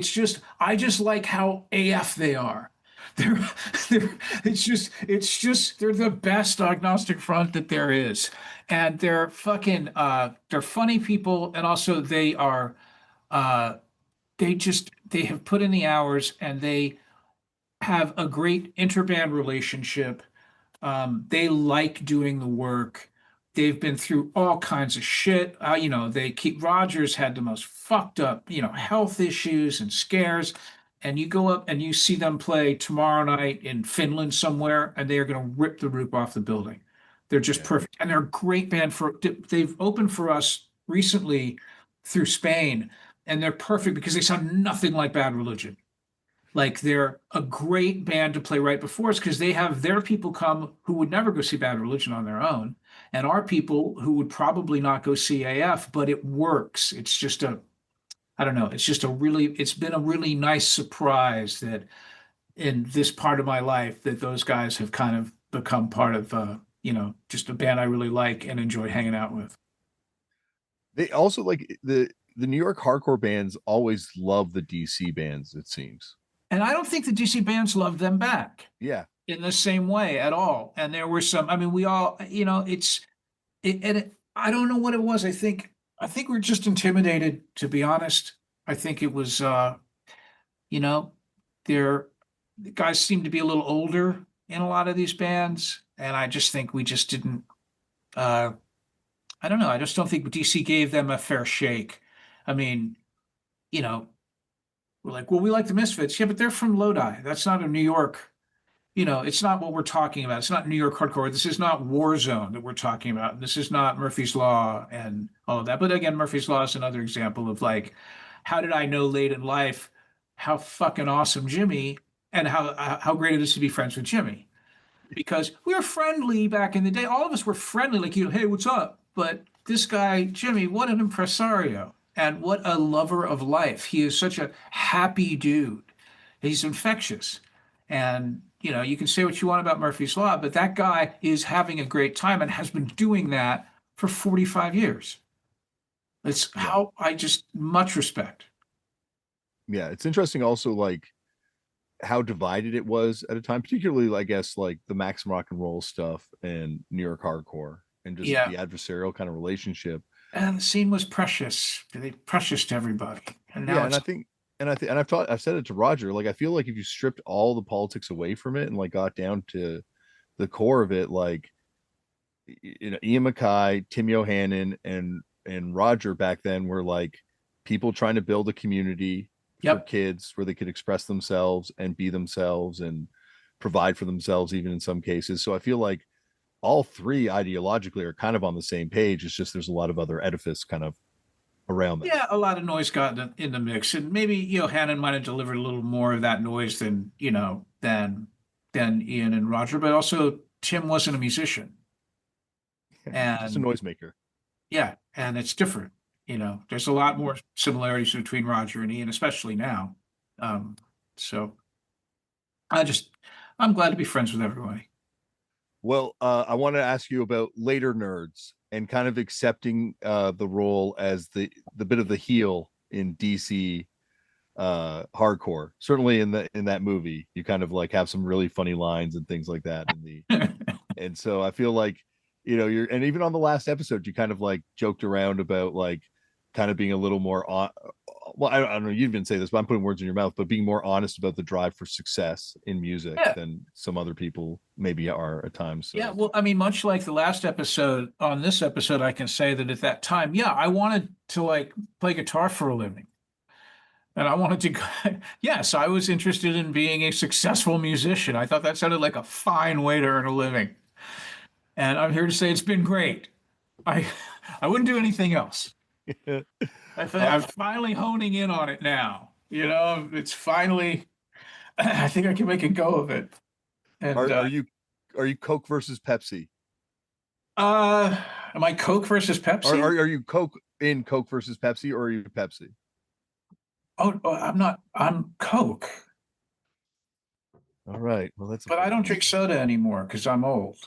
I just like how AF they are. They're, they're the best agnostic front that there is. And they're funny people. And also uh, they have put in the hours and they have a great interband relationship. They like doing the work. They've been through all kinds of shit. Rogers had the most fucked up, health issues and scares. And you go up and you see them play tomorrow night in Finland somewhere, and they are going to rip the roof off the building. They're just Yeah. perfect. And they're a great band they've opened for us recently through Spain, and they're perfect because they sound nothing like Bad Religion. Like they're a great band to play right before us because they have their people come who would never go see Bad Religion on their own, and our people who would probably not go see AF, but it works. I don't know, it's been a really nice surprise that in this part of my life that those guys have kind of become part of, just a band I really like and enjoy hanging out with. They also like the New York hardcore bands always love the DC bands, it seems. And I don't think the DC bands love them back Yeah. in the same way at all. And there were some, I mean, we all, I don't know what it was. I think we're just intimidated, to be honest. I think it was, you know, they're the guys seem to be a little older in a lot of these bands, and I just think we just didn't. Uh, I don't know. I just don't think DC gave them a fair shake. I mean, you know, we're like, well, we like the Misfits, yeah, but they're from Lodi. That's not a New York. It's not what we're talking about. It's not New York hardcore. This is not Warzone that we're talking about. This is not Murphy's Law and all of that. But again, Murphy's Law is another example of like, how did I know late in life how fucking awesome Jimmy and how great it is to be friends with Jimmy? Because we were friendly back in the day. All of us were friendly, like, hey, what's up? But this guy, Jimmy, what an impresario and what a lover of life. He is such a happy dude. He's infectious. And, you can say what you want about Murphy's Law, but that guy is having a great time and has been doing that for 45 years. It's Yeah. how I just much respect. Yeah. It's interesting also like how divided it was at a time, particularly I guess like the Maxim rock and roll stuff and New York hardcore and just Yeah. the adversarial kind of relationship. And the scene was precious, really precious to everybody. And now Yeah, and it's, I think and I've said it to Roger, like I feel like if you stripped all the politics away from it and like got down to the core of it, like Ian MacKay, Tim Yohannan, and Roger back then were like people trying to build a community for yep. kids where they could express themselves and be themselves and provide for themselves even in some cases. So I feel like all three ideologically are kind of on the same page. It's just there's a lot of other edifice kind of around them. Yeah, a lot of noise got in the mix, and maybe Hannon might have delivered a little more of that noise than than Ian and Roger, but also Tim wasn't a musician, Just a and noisemaker. yeah, and it's different. There's a lot more similarities between Roger and Ian, especially now. Um, so I just I'm glad to be friends with everybody. Well, I want to ask you about later nerds and kind of accepting the role as the bit of the heel in DC hardcore. Certainly in that movie, you kind of like have some really funny lines and things like that in the and so I feel like, you're, and even on the last episode, you kind of like joked around about like kind of being a little more on. Well, I don't know. You didn't say this, but I'm putting words in your mouth. But being more honest about the drive for success in music Yeah. than some other people maybe are at times. Yeah, So well, I mean, much like the last episode, on this episode, I can say that at that time, yeah, I wanted to like play guitar for a living. And I wanted to, yes, I was interested in being a successful musician. I thought that sounded like a fine way to earn a living. And I'm here to say it's been great. I I wouldn't do anything else. I'm finally honing in on it now. It's finally, I think I can make a go of it. And are you Coke versus Pepsi? uh, am I Coke versus Are, Pepsi? are you Coke versus Pepsi, or are you Pepsi? Oh, I'm not. I'm Coke, All right. Well, that's a but I fair don't drink answer. soda anymore because I'm old.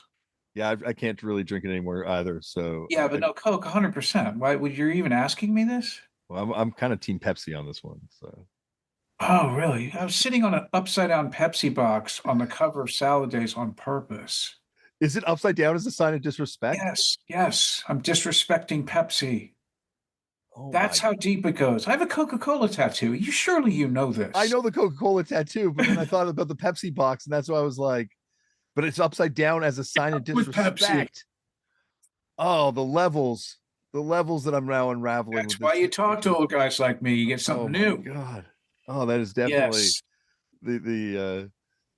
Yeah, I can't really drink it anymore either. So Yeah, but no Coke, 100%. Why would you even asking me this? well, I'm kind of team Pepsi on this one. So Oh, really? I was sitting on an upside down Pepsi box on the cover of Salad Days on purpose. is it upside down as a sign of disrespect? Yes, yes, I'm disrespecting Pepsi. Oh That's my! how deep it goes. I have a Coca-Cola tattoo. You know I this. know the Coca-Cola tattoo, but then I thought about the Pepsi box, and that's why I was like, but it's upside down as a sign of With Pepsi. disrespect. Oh, the levels that I'm now unraveling That's with why this you talk to situation. old guys like me. You get Oh something my new. god. Oh, that is definitely Yes. the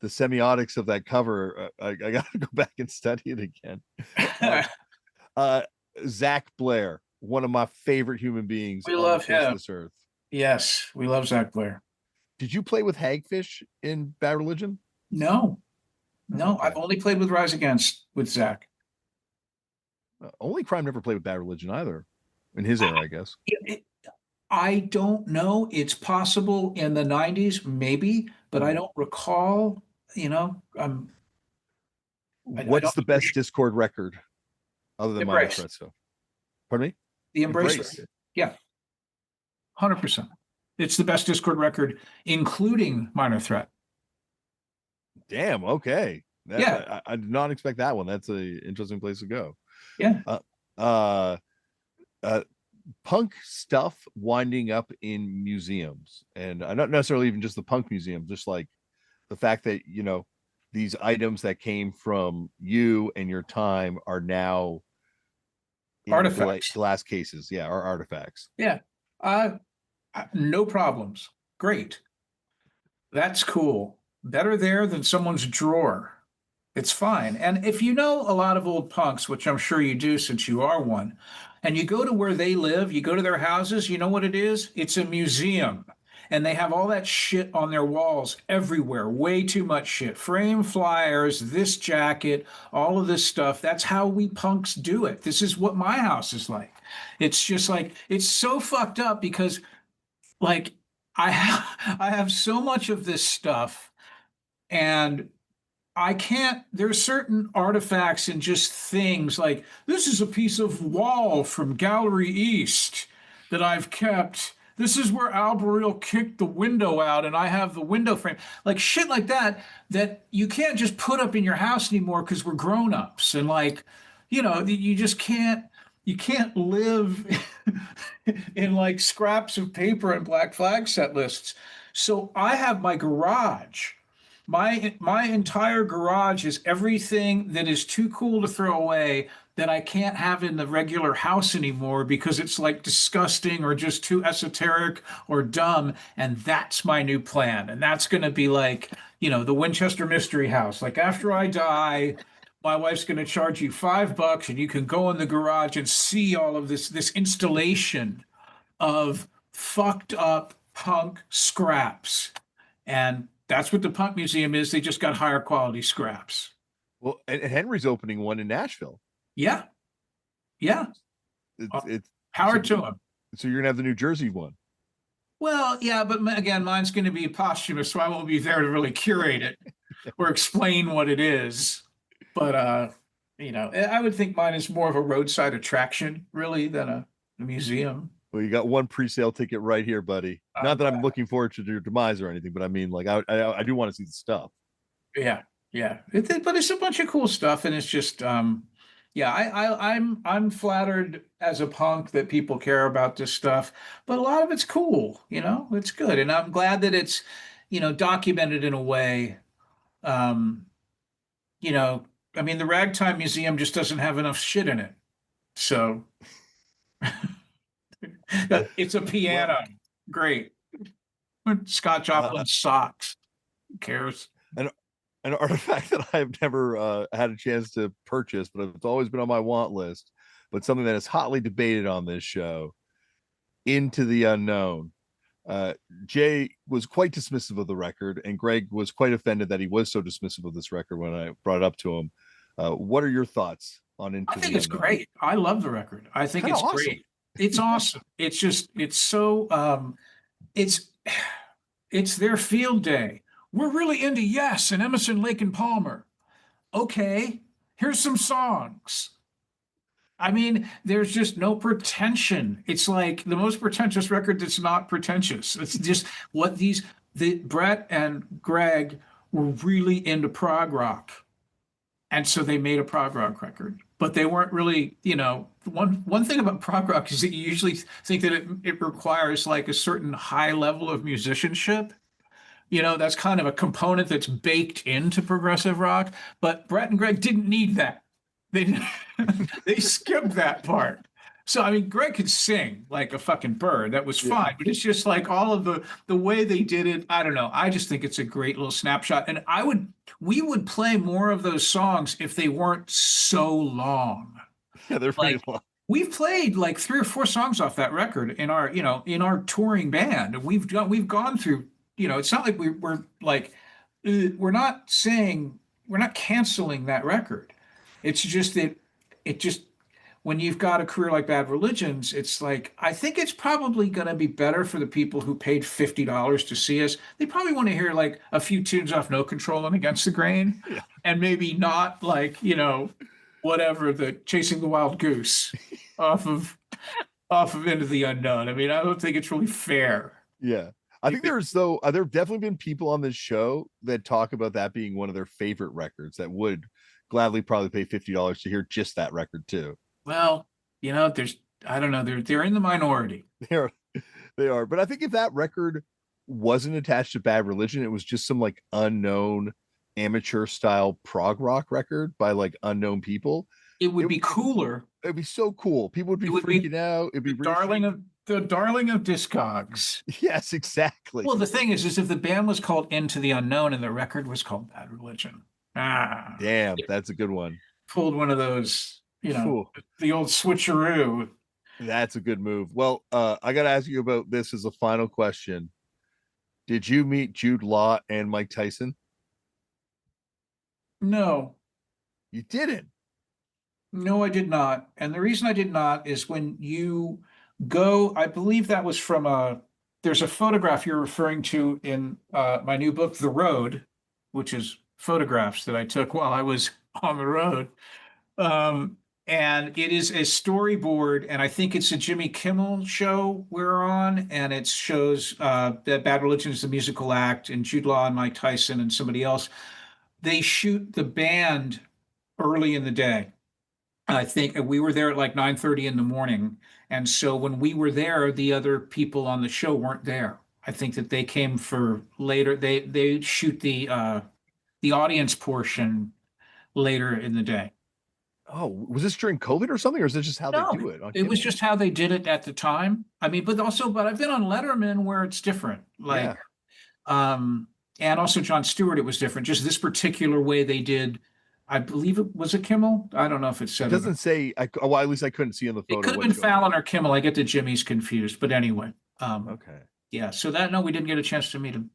semiotics of that cover. I got to go back and study it again. Uh, uh, Zach Blair, one of my favorite human beings We on the love face of him. this earth. Yes, we love Zach Blair. Did you play with Hagfish in Bad Religion? No, Oh, no, I've okay. only played with Rise Against with Zach. Only Crime never played with Bad Religion either, in his era, I guess. It- I don't know. It's possible in the 90s, maybe, but I Hmm. don't recall, I What's don't the best Discord record other than Minor embrace Threat stuff? Pardon me? the Embrace Embrace. record. Yeah, 100%. It's the best Discord record, including Minor Threat. Damn. Okay. Yeah, I did not expect that one. That's a interesting place to go. yeah. Uh, uh, uh, Punk stuff winding up in museums, and not necessarily even just the punk museum, just like the fact that these items that came from you and your time are now in Artifacts. glass cases. Yeah, are artifacts. Yeah. Uh, no problems. Great. That's cool. Better there than someone's drawer. It's fine. And if you know a lot of old punks, which I'm sure you do since you are one, and you go to where they live, you go to their houses, you know what it is? It's a museum. And they have all that shit on their walls everywhere. Way too much shit. Frame flyers, this jacket, all of this stuff. That's how we punks do it. This is what my house is like. It's just like, it's so fucked up because like I have so much of this stuff and I can't, there's certain artifacts and just things like this is a piece of wall from Gallery East that I've kept. This is where Al Baril kicked the window out and I have the window frame. Like shit like that, that you can't just put up in your house anymore because we're grown-ups. And like, you just you can't live in like scraps of paper and black flag set lists. So I have my garage. My entire garage is everything that is too cool to throw away that I can't have in the regular house anymore because it's like disgusting or just too esoteric or dumb. And that's my new plan. And that's going to be like, the Winchester Mystery House. Like after I die, my wife's going to charge you $5 and you can go in the garage and see all of this installation of fucked up punk scraps. And that's what the punk museum is. They just got higher quality scraps. Well, and Henry's opening one in Nashville. Yeah. Yeah. It's Power so, to them. so you're gonna have the New Jersey one. Well, yeah, but again, mine's going to be posthumous, so I won't be there to really curate it or explain what it is. But I would think mine is more of a roadside attraction, really, than a museum. Well, you got one pre-sale ticket right here, buddy. I'm Not that I'm glad. looking forward to your demise or anything, but I mean, like, I do want to see the stuff. Yeah, yeah. But it's a bunch of cool stuff, and it's just, yeah. I'm flattered as a punk that people care about this stuff, but a lot of it's cool. It's good, and I'm glad that it's, documented in a way. Um, you know, I mean, the Ragtime Museum just doesn't have enough shit in it, so it's a piano. Well, Great. Scott uh, Joplin socks. Who cares? an an artifact that I've never had a chance to purchase, but it's always been on my want list. But something that is hotly debated on this show, Into the Unknown. Uh, Jay was quite dismissive of the record, and Greg was quite offended that he was so dismissive of this record when I brought it up to him. What are your thoughts on I Into think the it's Unknown? great. I love the record. I think Kind of it's awesome. great. It's awesome. It's just, it's so, it's, it's their field day. We're really into Yes and Emerson, Lake and Palmer. Okay, here's some songs. I mean, there's just no pretension. It's like the most pretentious record that's not pretentious. It's just what the Brett and Greg were really into prog rock. And so they made a prog rock record, but they weren't really, one thing about prog rock is that you usually think that it requires like a certain high level of musicianship. That's kind of a component that's baked into progressive rock, but Brett and Greg didn't need that. They they skipped that part. So I mean, Greg could sing like a fucking bird. That was Yeah. fine, but it's just like all of the way they did it. I don't know. I just think it's a great little snapshot, and we would play more of those songs if they weren't so long. Yeah, they're pretty Like long. we've played like 3 or 4 songs off that record in our touring band. We've gone through, it's not like we're like we're not saying we're not canceling that record. It's just that it just when you've got a career like Bad Religion's, it's like I think it's probably going to be better for the people who paid $50 to see us. They probably want to hear like a few tunes off No Control and Against the Grain, Yeah. and maybe not like whatever the Chasing the Wild Goose off of Into the Unknown. I mean, I don't think it's really fair. Yeah. I think there have definitely been people on this show that talk about that being one of their favorite records that would gladly probably pay $50 to hear just that record too. Well, there's I don't know, they're in the minority. They are, they are. But I think if that record wasn't attached to Bad Religion, it was just some like unknown amateur style prog rock record by like unknown people. It would It be cooler. it'd be so cool. People would be It would be freaking out. It'd be really the darling of Discogs. yes, exactly. Well, the thing is if the band was called Into the Unknown and the record was called Bad Religion, Damn, that's a good one. pulled one of those, Phew, the old switcheroo. that's a good move. Well, I got to ask you about this as a final question. Did you meet Jude Law and Mike Tyson? No, You didn't. no, I did not. And the reason I did not is when you go, I believe that was from there's a photograph you're referring to in my new book, The Road, which is photographs that I took while I was on the road. Um, and it is a storyboard, and I think it's a Jimmy Kimmel show we're on, and it shows that Bad Religion is the musical act, and Jude Law and Mike Tyson and somebody else. They shoot the band early in the day. I think we were there at like 9:30 in the morning. And so when we were there, the other people on the show weren't there. I think that they came for later. They shoot the audience portion later in the day. Oh, was this during COVID or something, or is this just how they No, do it on it was Kimmel? just how they did it at the time. I mean, but I've been on Letterman where it's different. Yeah, Like and also Jon Stewart, it was different. Just this particular way they did, I believe it was a Kimmel. I don't know if it it said it. doesn't say. Well, at least I couldn't see on the It photo could have what been show it was. Fallon or Kimmel. I get the Jimmys confused. But anyway, Okay. yeah. So that no, we didn't get a chance to meet him.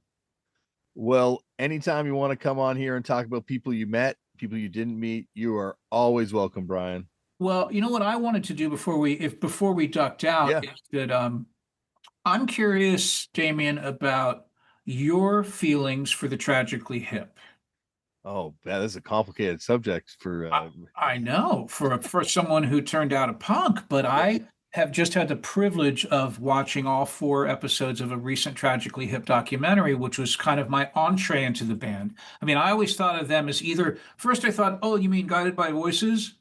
Well, anytime you want to come on here and talk about people you met, people you didn't meet, you are always welcome, Brian. Well, you know what I wanted to do before we ducked Yeah. out is that I'm curious, Damian, about your feelings for the Tragically Hip. Oh, that is a complicated subject for. I know for someone who turned out a punk, but Yeah. I have just had the privilege of watching all 4 episodes of a recent Tragically Hip documentary, which was kind of my entree into the band. I mean, I always thought of them as either, first I thought, oh, you mean Guided by Voices?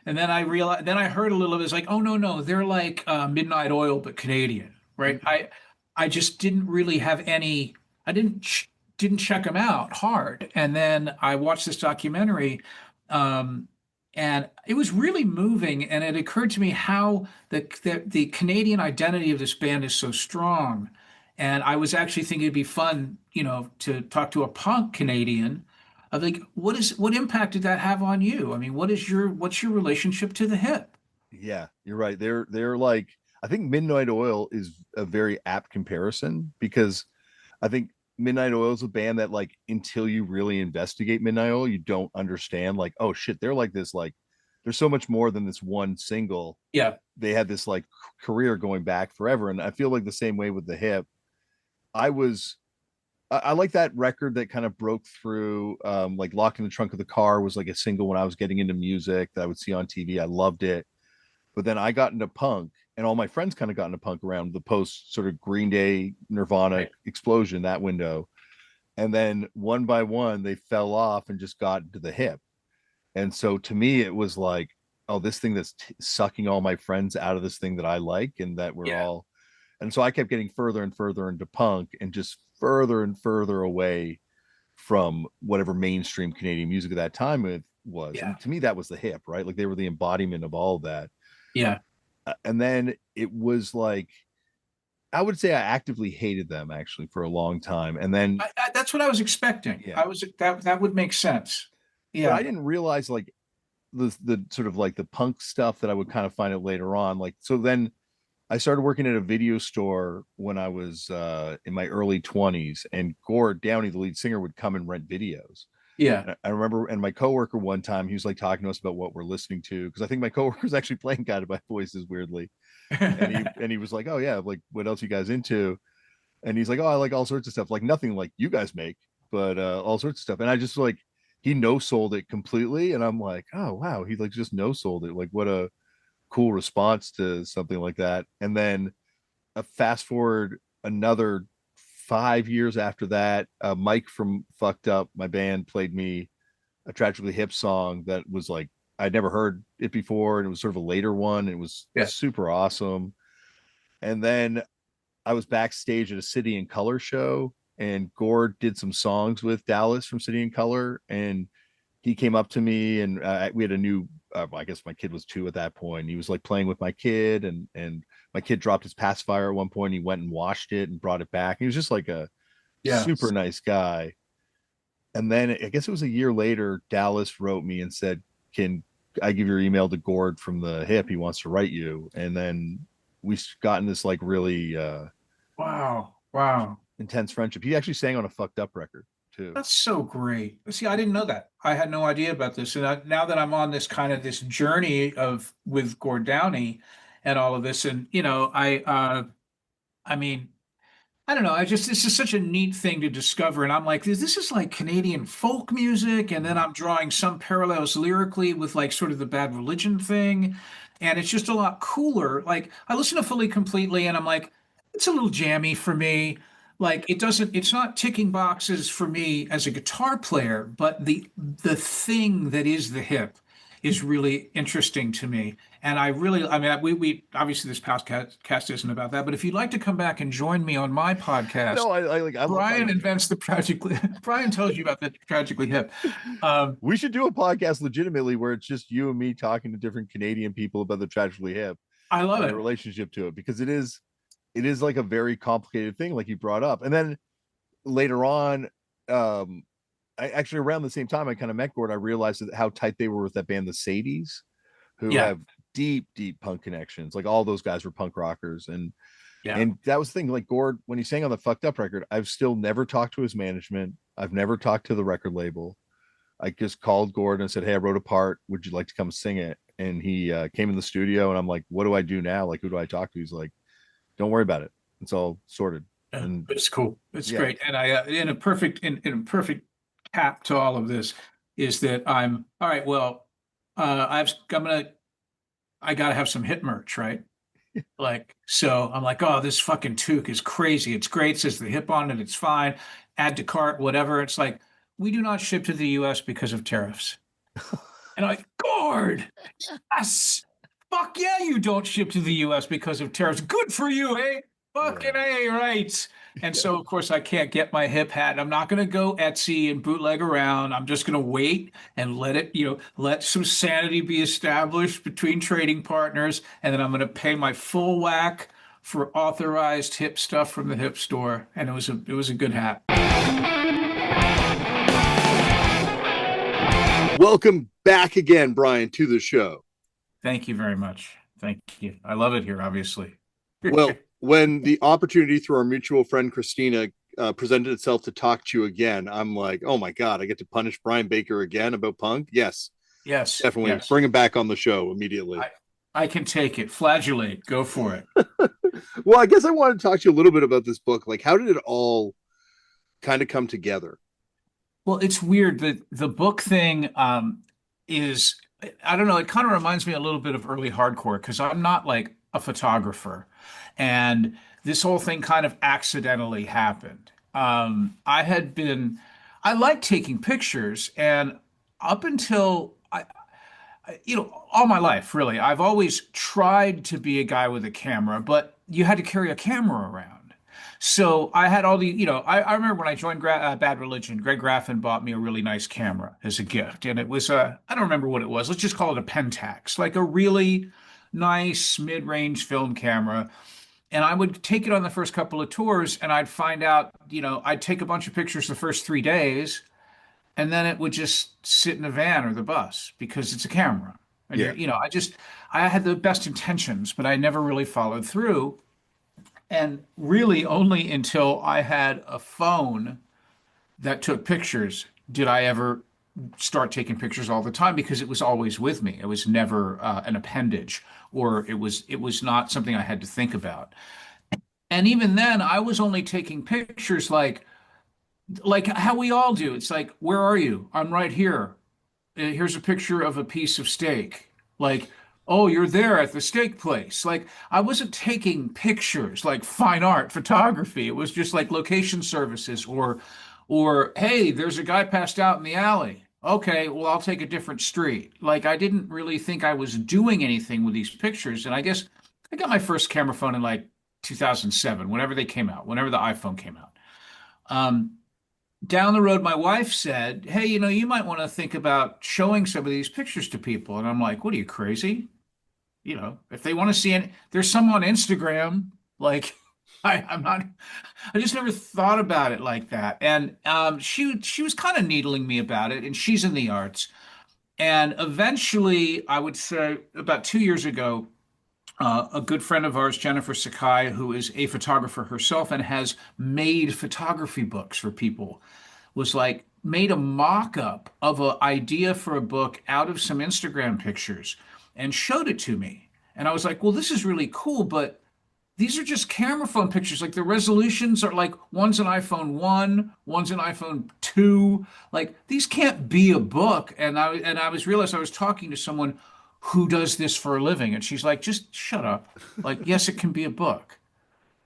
And then I realized, then I heard a little of it. It's like, oh no, no, they're like Midnight Oil, but Canadian, right? I just didn't really have any. I didn't check them out hard, and then I watched this documentary, um, and it was really moving. And it occurred to me how the Canadian identity of this band is so strong. And I was actually thinking it'd be fun, to talk to a punk Canadian of like, what impact did that have on you? I mean, what's your relationship to the hip? Yeah, you're right. They're like, I think Midnight Oil is a very apt comparison because I think Midnight Oil is a band that like until you really investigate Midnight Oil, you don't understand like, oh shit, they're like this, like there's so much more than this one single. Yeah, They had this like career going back forever. And I feel like the same way with the hip. I was I like that record that kind of broke through. Like Locked in the Trunk of the Car was like a single when I was getting into music that I would see on TV. I loved it. But then I got into punk, and all my friends kind of got into punk around the post sort of Green Day, Nirvana right. explosion, that window. And then one by one, they fell off and just got into the hip. And so to me, it was like, oh, this thing that's sucking all my friends out of this thing that I like, and that we're Yeah, all. And so I kept getting further and further into punk and just further and further away from whatever mainstream Canadian music at that time it was. yeah, And to me, that was the hip, right? Like they were the embodiment of all of that. yeah. And then it was like, I would say I actively hated them actually for a long time. And then, That's what I was expecting. yeah, I was that would make sense. but Yeah, I didn't realize like the sort of like the punk stuff that I would kind of find out later on. Like, so then I started working at a video store when I was in my early 20s, and Gord Downey, the lead singer, would come and rent videos. yeah. And I remember, and my coworker one time, he was like talking to us about what we're listening to because I think my coworker was actually playing Guided by Voices weirdly, and he was like, "Oh yeah, like what else you guys into?" And he's like, "Oh, I like all sorts of stuff, like nothing like you guys make, but all sorts of stuff." And I just like he no sold it completely, and I'm like, "Oh wow," he like just no sold it. Like what a cool response to something like that. And then fast forward another 5 years after that, Mike from Fucked Up, my band, played me a Tragically Hip song that was like I'd never heard it before, and it was sort of a later one. It was Yeah. super awesome. And then I was backstage at a City and Color show, and Gord did some songs with Dallas from City and Color, and he came up to me, and we had a new. I guess my kid was 2 at that point. He was like playing with my kid, and my kid dropped his pacifier at one point. He went and washed it and brought it back. He was just like a Yeah. super nice guy. And then I guess it was a year later, Dallas wrote me and said, "Can I give your email to Gord from the Hip? He wants to write you." And then we got in this like really Wow. Wow. intense friendship. He actually sang on a Fucked Up record too. That's so great. See, I didn't know that. I had no idea about this. And now that I'm on this kind of this journey of with Gord Downey and all of this, and I mean, I don't know. This is such a neat thing to discover. And I'm like, this is like Canadian folk music. And then I'm drawing some parallels lyrically with like sort of the Bad Religion thing. And it's just a lot cooler. Like I listen to Fully Completely and I'm like, it's a little jammy for me. Like it's not ticking boxes for me as a guitar player, but the thing that is the hip is really interesting to me. And I mean, we obviously this podcast isn't about that, but if you'd like to come back and join me on my podcast, No, I like I love Brian my. invents the tragically, Brian tells you about the tragically hip. Um, We should do a podcast legitimately where it's just you and me talking to different Canadian people about the Tragically Hip I love and the it. relationship to it because it is like a very complicated thing, like you brought up. And then later on, um, I actually around the same time I kind of met Gord, I realized that how tight they were with that band, the Sadies, who Yeah, have deep, deep punk connections. Like all those guys were punk rockers, yeah, and that was the thing. Like Gord, when he sang on the Fucked Up record, I've still never talked to his management. I've never talked to the record label. I just called Gord and said, "Hey, I wrote a part. Would you like to come sing it?" And he came in the studio, and I'm like, "What do I do now? Like, who do I talk to?" He's like, "Don't worry about it. It's all sorted." yeah. And It's cool. It's yeah, great. And I in a perfect cap to all of this is that I'm all right. Well, I gotta have some hit merch, right? Like, so I'm like, oh, this fucking toque is crazy. It's great. It says the hip on it. It's fine. Add to cart, whatever. It's like, we do not ship to the US because of tariffs. And I'm like, Gord, yes. Fuck yeah, you don't ship to the US because of tariffs. Good for you, hey? Fucking Yeah. A, right. And so, of course, I can't get my hip hat. I'm not going to go Etsy and bootleg around. I'm just going to wait and let it, let some sanity be established between trading partners. And then I'm going to pay my full whack for authorized hip stuff from the hip store. And it was a good hat. Welcome back again, Brian, to the show. Thank you very much. Thank you. I love it here, obviously. Well, when the opportunity through our mutual friend Christina presented itself to talk to you again, I'm like, oh my God, I get to punish Brian Baker again about punk? Yes, Yes, definitely. yes. Bring him back on the show immediately. I can take it. Flagellate. Go for it. Well, I guess I want to talk to you a little bit about this book. Like, how did it all kind of come together? Well, it's weird that the book thing is, I don't know, it kind of reminds me a little bit of early hardcore because I'm not like a photographer. And this whole thing kind of accidentally happened. I like taking pictures, and up until all my life, really, I've always tried to be a guy with a camera, but you had to carry a camera around. So I had all the, I remember when I joined Bad Religion, Greg Graffin bought me a really nice camera as a gift. And it was I don't remember what it was. Let's just call it a Pentax, like a really nice mid-range film camera. And I would take it on the first couple of tours and I'd find out, I'd take a bunch of pictures the first 3 days and then it would just sit in the van or the bus because it's a camera. And Yeah. I had the best intentions, but I never really followed through. And really only until I had a phone that took pictures did I ever start taking pictures all the time because it was always with me. It was never an appendage or it was not something I had to think about. And even then I was only taking pictures like how we all do. It's like, where are you? I'm right here. Here's a picture of a piece of steak. Like, oh, you're there at the steak place. Like, I wasn't taking pictures like fine art photography. It was just like location services or hey, there's a guy passed out in the alley. Okay, well, I'll take a different street. Like, I didn't really think I was doing anything with these pictures. And I guess I got my first camera phone in like 2007, whenever they came out, whenever the iPhone came out. Um, Down the road, my wife said, hey, you might want to think about showing some of these pictures to people. And I'm like, what are you, crazy? If they want to see it, there's some on Instagram. Like, I'm not, I just never thought about it like that. And she was kind of needling me about it, and she's in the arts. And eventually, I would say about 2 years ago, a good friend of ours, Jennifer Sakai, who is a photographer herself and has made photography books for people, was like made a mock-up of an idea for a book out of some Instagram pictures and showed it to me. And I was like, well, this is really cool, but these are just camera phone pictures. Like the resolutions are like one's an iPhone 1, one's an iPhone 2. Like these can't be a book. And I was realized I was talking to someone who does this for a living. And she's like, just shut up. Like, yes, it can be a book.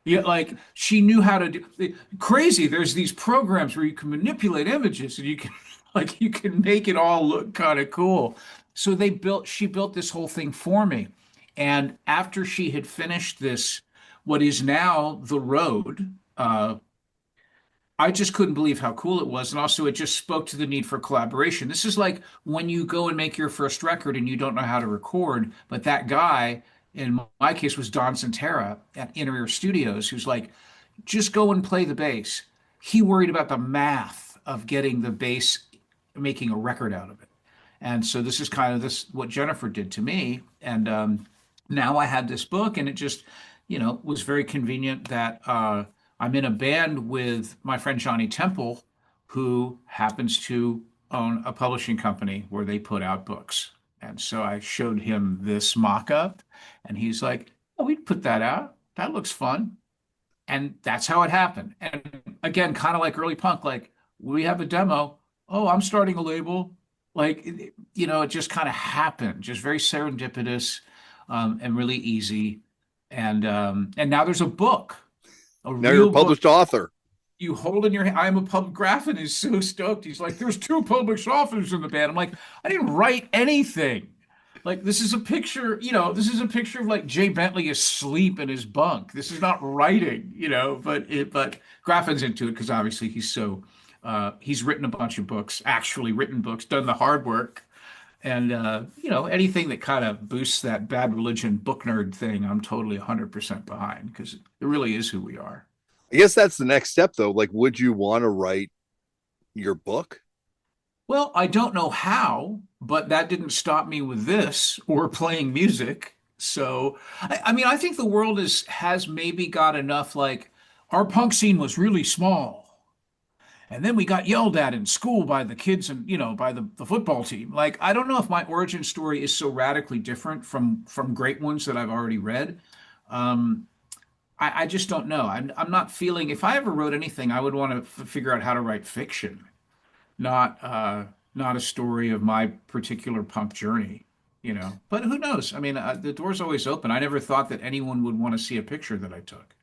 Yeah, like she knew how to do crazy. There's these programs where you can manipulate images and you can like you can make it all look kind of cool. So she built this whole thing for me. And after she had finished this, what is now The Road, I just couldn't believe how cool it was. And also, it just spoke to the need for collaboration. This is like when you go and make your first record and you don't know how to record, but that guy, in my case, was Don Santera at Inner Ear Studios, who's like, just go and play the bass. He worried about the math of getting the bass, making a record out of it. And so this is kind of this what Jennifer did to me. And now I had this book, and it just, was very convenient that I'm in a band with my friend Johnny Temple, who happens to own a publishing company where they put out books. And so I showed him this mock-up, and he's like, "Oh, we'd put that out. That looks fun." And that's how it happened. And again, kind of like early punk, like we have a demo. Oh, I'm starting a label. Like, it just kind of happened, just very serendipitous and really easy. and now there's a book, a Now you're a real book. published author. You hold in your hand. I'm a pub. Graffin is so stoked. He's like, "There's two published authors in the band." I'm like, "I didn't write anything. Like, this is a picture. This is a picture of like Jay Bentley asleep in his bunk. This is not writing. But Graffin's into it because obviously he's written a bunch of books, actually written books, done the hard work, and anything that kind of boosts that bad religion book nerd thing, I'm totally 100% behind because it really is who we are. I guess that's the next step, though. Like, would you want to write your book? Well, I don't know how, but that didn't stop me with this or playing music. So, I mean, I think the world has maybe got enough like our punk scene was really small. And then we got yelled at in school by the kids and, by the football team. Like, I don't know if my origin story is so radically different from great ones that I've already read. Um, I just don't know. I'm not feeling, if I ever wrote anything, I would want to figure out how to write fiction, not a story of my particular punk journey. But who knows? I mean, the door's always open. I never thought that anyone would want to see a picture that I took.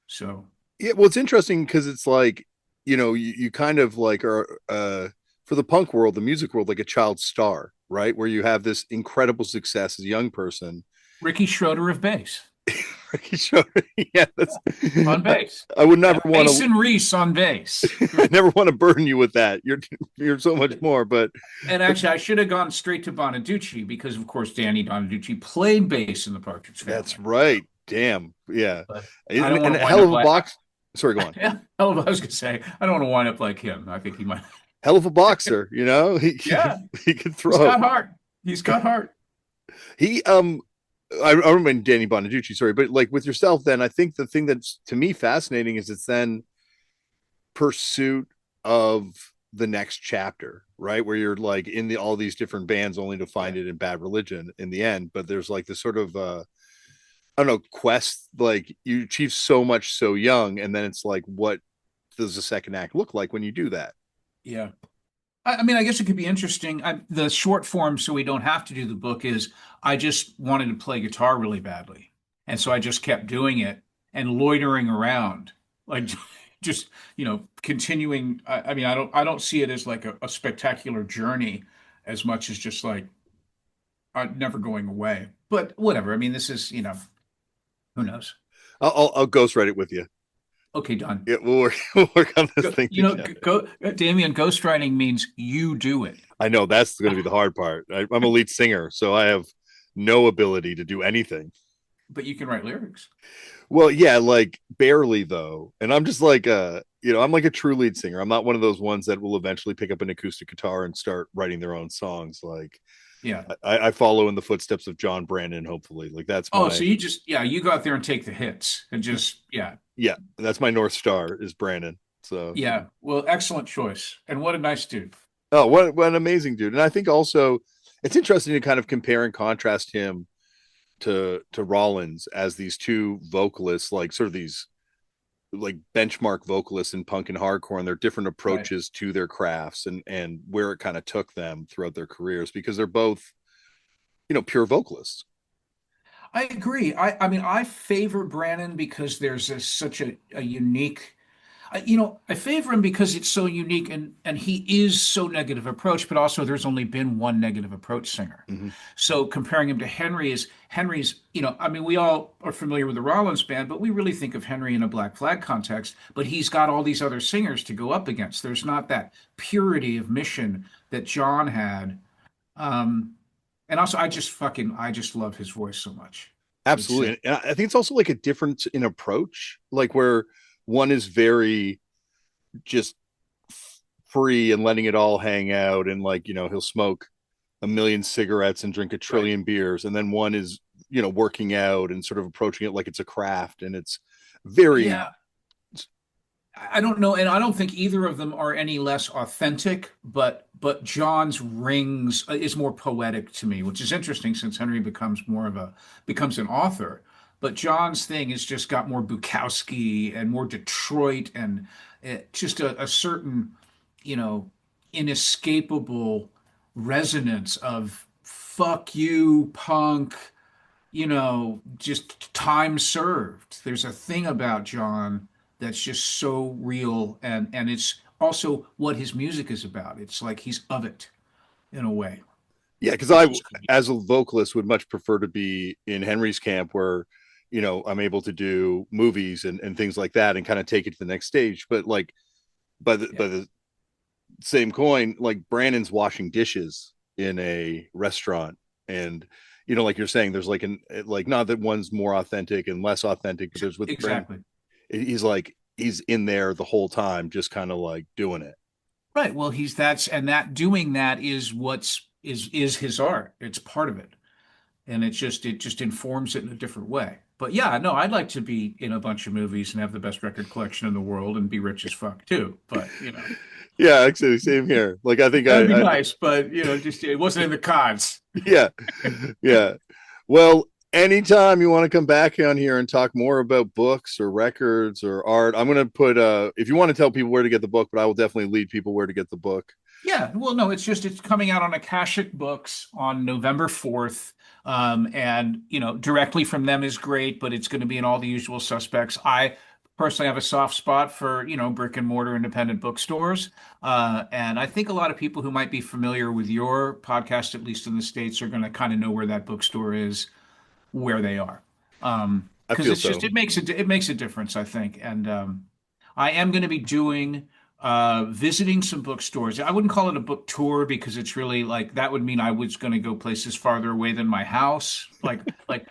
So, Yeah, well, it's interesting because it's like, you kind of like are for the punk world, the music world, like a child star, right? Where you have this incredible success as a young person. Ricky Schroeder of bass Ricky Stratton, yeah, on bass. I would Yeah, never want to. Mason Reese on bass. I never want to burden you with that. You're so much more, but And actually, I should have gone straight to Bonaducci because, of course, Danny Bonaducci played bass in the Partridge that's Family. right. Damn, yeah, But I don't and want a to wind hell up of a like, box. Sorry, go on. yeah, hell, I was gonna say, I don't want to wind up like him. I think he might. Hell of a boxer. Yeah, He could he's throw. got heart. He's got heart. He I remember Danny Bonaducci, sorry, but like with yourself, then I think the thing that's to me fascinating is it's then pursuit of the next chapter, right? Where you're like in all these different bands only to Yeah. find it in Bad Religion in the end. But there's like this sort of I don't know, quest, like you achieve so much so young, and then it's like, what does the second act look like when you do that? Yeah. I mean, I guess it could be interesting. The short form, so we don't have to do the book, is I just wanted to play guitar really badly. And so I just kept doing it and loitering around, like just, continuing. I mean, I don't see it as like a spectacular journey as much as just like never going away. But whatever. I mean, this is, who knows? I'll ghostwrite it with you. Okay, done. Yeah, we'll work on this Go, thing you know, together. go, Damian, ghostwriting means you do it, I know that's going to be the hard part. I'm a lead singer, so I have no ability to do anything. but you can write lyrics. Well, yeah, like barely though. And I'm just like I'm like a true lead singer. I'm not one of those ones that will eventually pick up an acoustic guitar and start writing their own songs. Like Yeah. I follow in the footsteps of John Brannon, hopefully. Like that's Oh, my so you go out there and take the hits and just, yeah, yeah, that's my North Star is Brannon. So yeah. Well, excellent choice. And what a nice dude. oh, what an amazing dude. And I think also it's interesting to kind of compare and contrast him to Rollins as these two vocalists, like sort of these like benchmark vocalists in punk and hardcore, and their different Right. approaches to their crafts and where it kind of took them throughout their careers because they're both pure vocalists. I agree. I mean, I favor Brannon because there's such a unique, I favor him because it's so unique and he is so negative approach, but also there's only been one negative approach singer. Mm-hmm. So comparing him to Henry's, I mean, we all are familiar with the Rollins band, but we really think of Henry in a Black Flag context, but he's got all these other singers to go up against. There's not that purity of mission that John had. Um, and also I just love his voice so much. It's Absolutely. And I think it's also like a difference in approach, like where one is very just free and letting it all hang out and like he'll smoke a million cigarettes and drink a right. trillion beers, and then one is working out and sort of approaching it like it's a craft, and it's very Yeah. I don't know, and I don't think either of them are any less authentic, but John's rings is more poetic to me, which is interesting since Henry becomes an author. But John's thing has just got more Bukowski and more Detroit and just a certain, you know, inescapable resonance of fuck you, punk, just time served. There's a thing about John that's just so real, and it's also what his music is about. It's like he's of it in a way, Yeah, because which is great. as a vocalist, would much prefer to be in Henry's camp where, I'm able to do movies and things like that and kind of take it to the next stage. But like Yeah, by the same coin, like Brannon's washing dishes in a restaurant, and like you're saying, there's like not that one's more authentic and less authentic, but there's with Brandon, exactly. he's in there the whole time, just kind of like doing it. Right. Well, he's that's and that doing that is what's is his art. It's part of it. And it just informs it in a different way. But yeah, no, I'd like to be in a bunch of movies and have the best record collection in the world and be rich as fuck too. But Yeah, actually, same here. Like I think that would be I nice. But just it wasn't in the cards. yeah, yeah. Well, anytime you want to come back on here and talk more about books or records or art, I'm gonna put if you want to tell people where to get the book, but I will definitely lead people where to get the book. Yeah, well, no, it's coming out on Akashic Books on November 4th. And directly from them is great, but it's going to be in all the usual suspects. I personally have a soft spot for, brick and mortar independent bookstores. And I think a lot of people who might be familiar with your podcast, at least in the States, are going to kind of know where that bookstore is, where they are. I Because feel it's just so. it makes a difference, I think. And I am going to be doing visiting some bookstores. I wouldn't call it a book tour because it's really like that would mean I was going to go places farther away than my house. Like like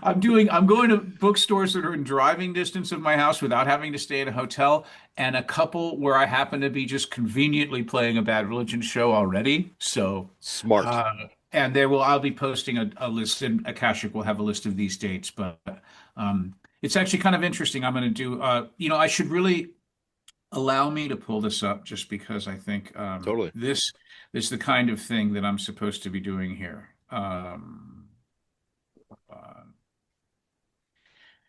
I'm going to bookstores that are in driving distance of my house without having to stay at a hotel, and a couple where I happen to be just conveniently playing a Bad Religion show already. So Smart. uh, and I'll be posting a list, and Akashic will have a list of these dates, but it's actually kind of interesting. I'm going to do, I should really allow me to pull this up just because I think Totally. this is the kind of thing that I'm supposed to be doing here. Uh,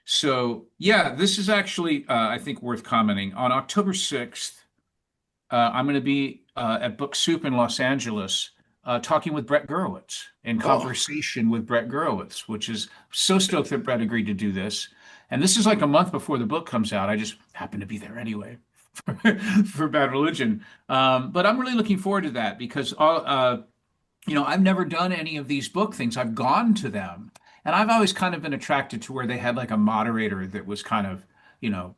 so yeah, this is actually, I think, worth commenting. On October 6th, I'm going to be at Book Soup in Los Angeles, talking with Brett Gurewitz, in Oh, conversation with Brett Gurewitz, which is so stoked that Brett agreed to do this. And this is like a month before the book comes out. I just happen to be there anyway for Bad Religion. But I'm really looking forward to that because I've never done any of these book things. I've gone to them, and I've always kind of been attracted to where they had like a moderator that was kind of, you know,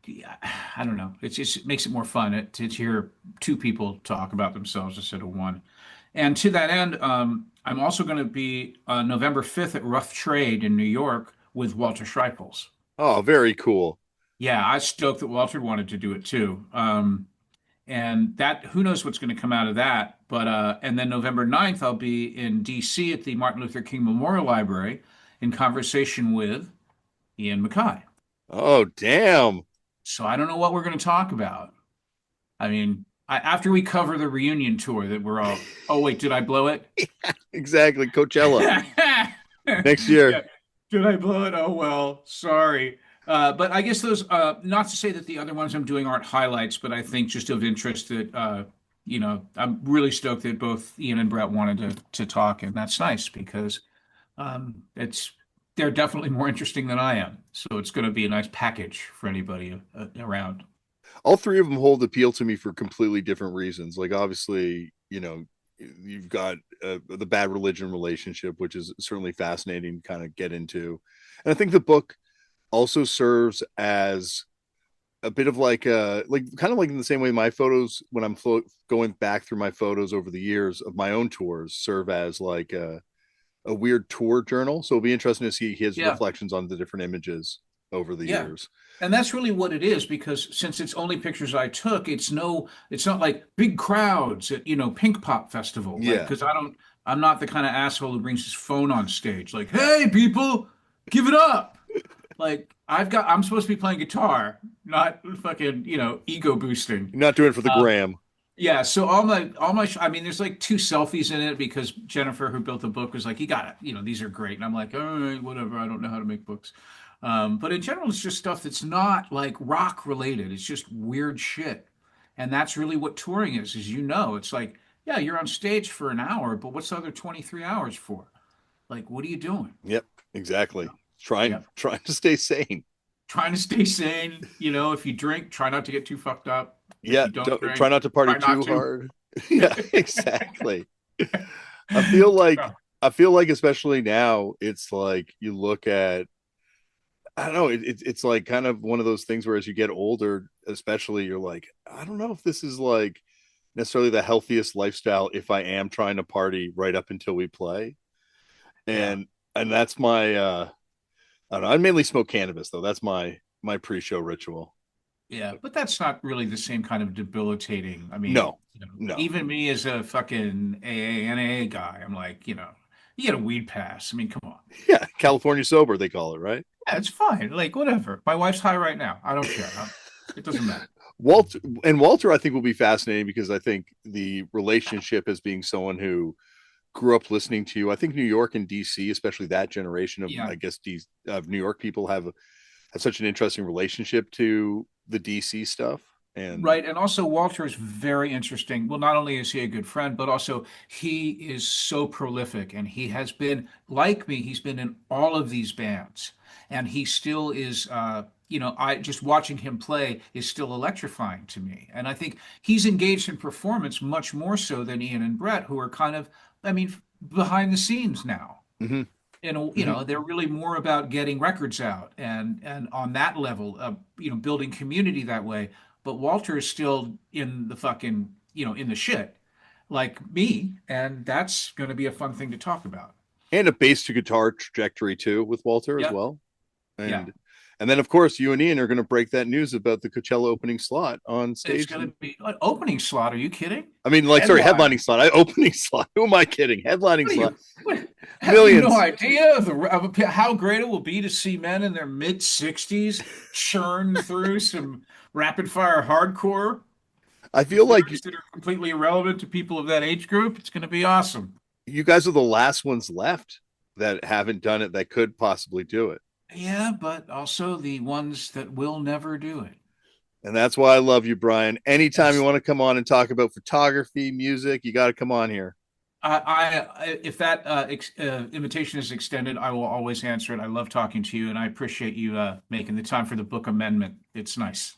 yeah, I don't know. It makes it more fun to hear two people talk about themselves instead of one. And to that end, I'm also going to be November 5th at Rough Trade in New York with Walter Schreipels. oh, very cool. Yeah, I was stoked that Walter wanted to do it too. And that, who knows what's going to come out of that. But and then November 9th, I'll be in DC at the Martin Luther King Memorial Library in conversation with Ian MacKaye. Oh, damn. So I don't know what we're going to talk about. I mean, after we cover the reunion tour that we're all, oh wait, did I blow it? Exactly. Coachella Yeah. next year. Did I blow it? Oh well, sorry. But I guess those, not to say that the other ones I'm doing aren't highlights, but I think just of interest that, I'm really stoked that both Ian and Brett wanted to talk, and that's nice because it's they're definitely more interesting than I am. So it's going to be a nice package for anybody around. All three of them hold appeal to me for completely different reasons. Like, obviously, you've got the Bad Religion relationship, which is certainly fascinating to kind of get into. And I think the book also serves as a bit of like kind of like in the same way my photos when I'm going back through my photos over the years of my own tours serve as like a weird tour journal. So it'll be interesting to see his Yeah. reflections on the different images over the Yeah. years. And that's really what it is because since it's only pictures I took, it's not like big crowds at, Pink Pop Festival. Like, Yeah. because I'm not the kind of asshole who brings his phone on stage. Like, hey, people, give it up. Like, I'm supposed to be playing guitar, not fucking, ego boosting. You're not doing it for the Uh, gram. yeah. So I mean, there's like two selfies in it because Jennifer, who built the book, was like, you got it. These are great. And I'm like, all right, whatever. I don't know how to make books. But in general, it's just stuff that's not like rock related. It's just weird shit. And that's really what touring is it's like, yeah, you're on stage for an hour, but what's the other 23 hours for? Like, what are you doing? Yep, exactly. Yeah. Trying Yep. trying to stay sane. Trying to stay sane. If you drink, try not to get too fucked up. If Yeah, you don't don't try drink, not to party try not too to. hard. Yeah, exactly. I feel like Yeah. I feel like especially now it's like you look at I don't know, it's like kind of one of those things where as you get older, especially you're like, I don't know if this is like necessarily the healthiest lifestyle if I am trying to party right up until we play. Yeah. And that's my I don't know, I mainly smoke cannabis though. That's my pre-show ritual. Yeah, but that's not really the same kind of debilitating. I mean, No, no. even me as a fucking AA guy, I'm like, you get a weed pass. I mean, come on. Yeah, California sober they call it, right? Yeah, it's fine. Like, whatever. My wife's high right now. I don't care. It doesn't matter. Walter I think will be fascinating because I think the relationship as being someone who grew up listening to you. I think New York and DC, especially that generation of Yeah. I guess of New York people have such an interesting relationship to the DC stuff. And Right. And also, Walter is very interesting. Well, not only is he a good friend, but also he is so prolific. And he has been, like me, he's been in all of these bands. And he still is, I just watching him play is still electrifying to me. And I think he's engaged in performance much more so than Ian and Brett, who are kind of, I mean, behind the scenes now. mm-hmm, mm-hmm. They're really more about getting records out and on that level, building community that way. But Walter is still in the fucking, in the shit like me, and that's going to be a fun thing to talk about. And a bass to guitar trajectory too with Walter as Yep. well. Yeah. And then of course you and Ian are going to break that news about the Coachella opening slot on It's stage. going to be an opening slot. Are you kidding? I mean, like, sorry, Headline. headlining slot. Opening slot. Who am I kidding? Headlining What are slot. you? What, have you no Millions. idea of how great it will be to see men in their mid 60s churn through some rapid fire hardcore I with feel like lyrics that are completely irrelevant to people of that age group? It's going to be awesome. you guys are the last ones left that haven't done it that could possibly do it. Yeah, but also the ones that will never do it. And that's why I love you, Brian. Anytime you Yes. want to come on and talk about photography, music, you got to come on here. If that invitation is extended, I will always answer it. I love talking to you, and I appreciate you making the time for the book amendment. It's nice.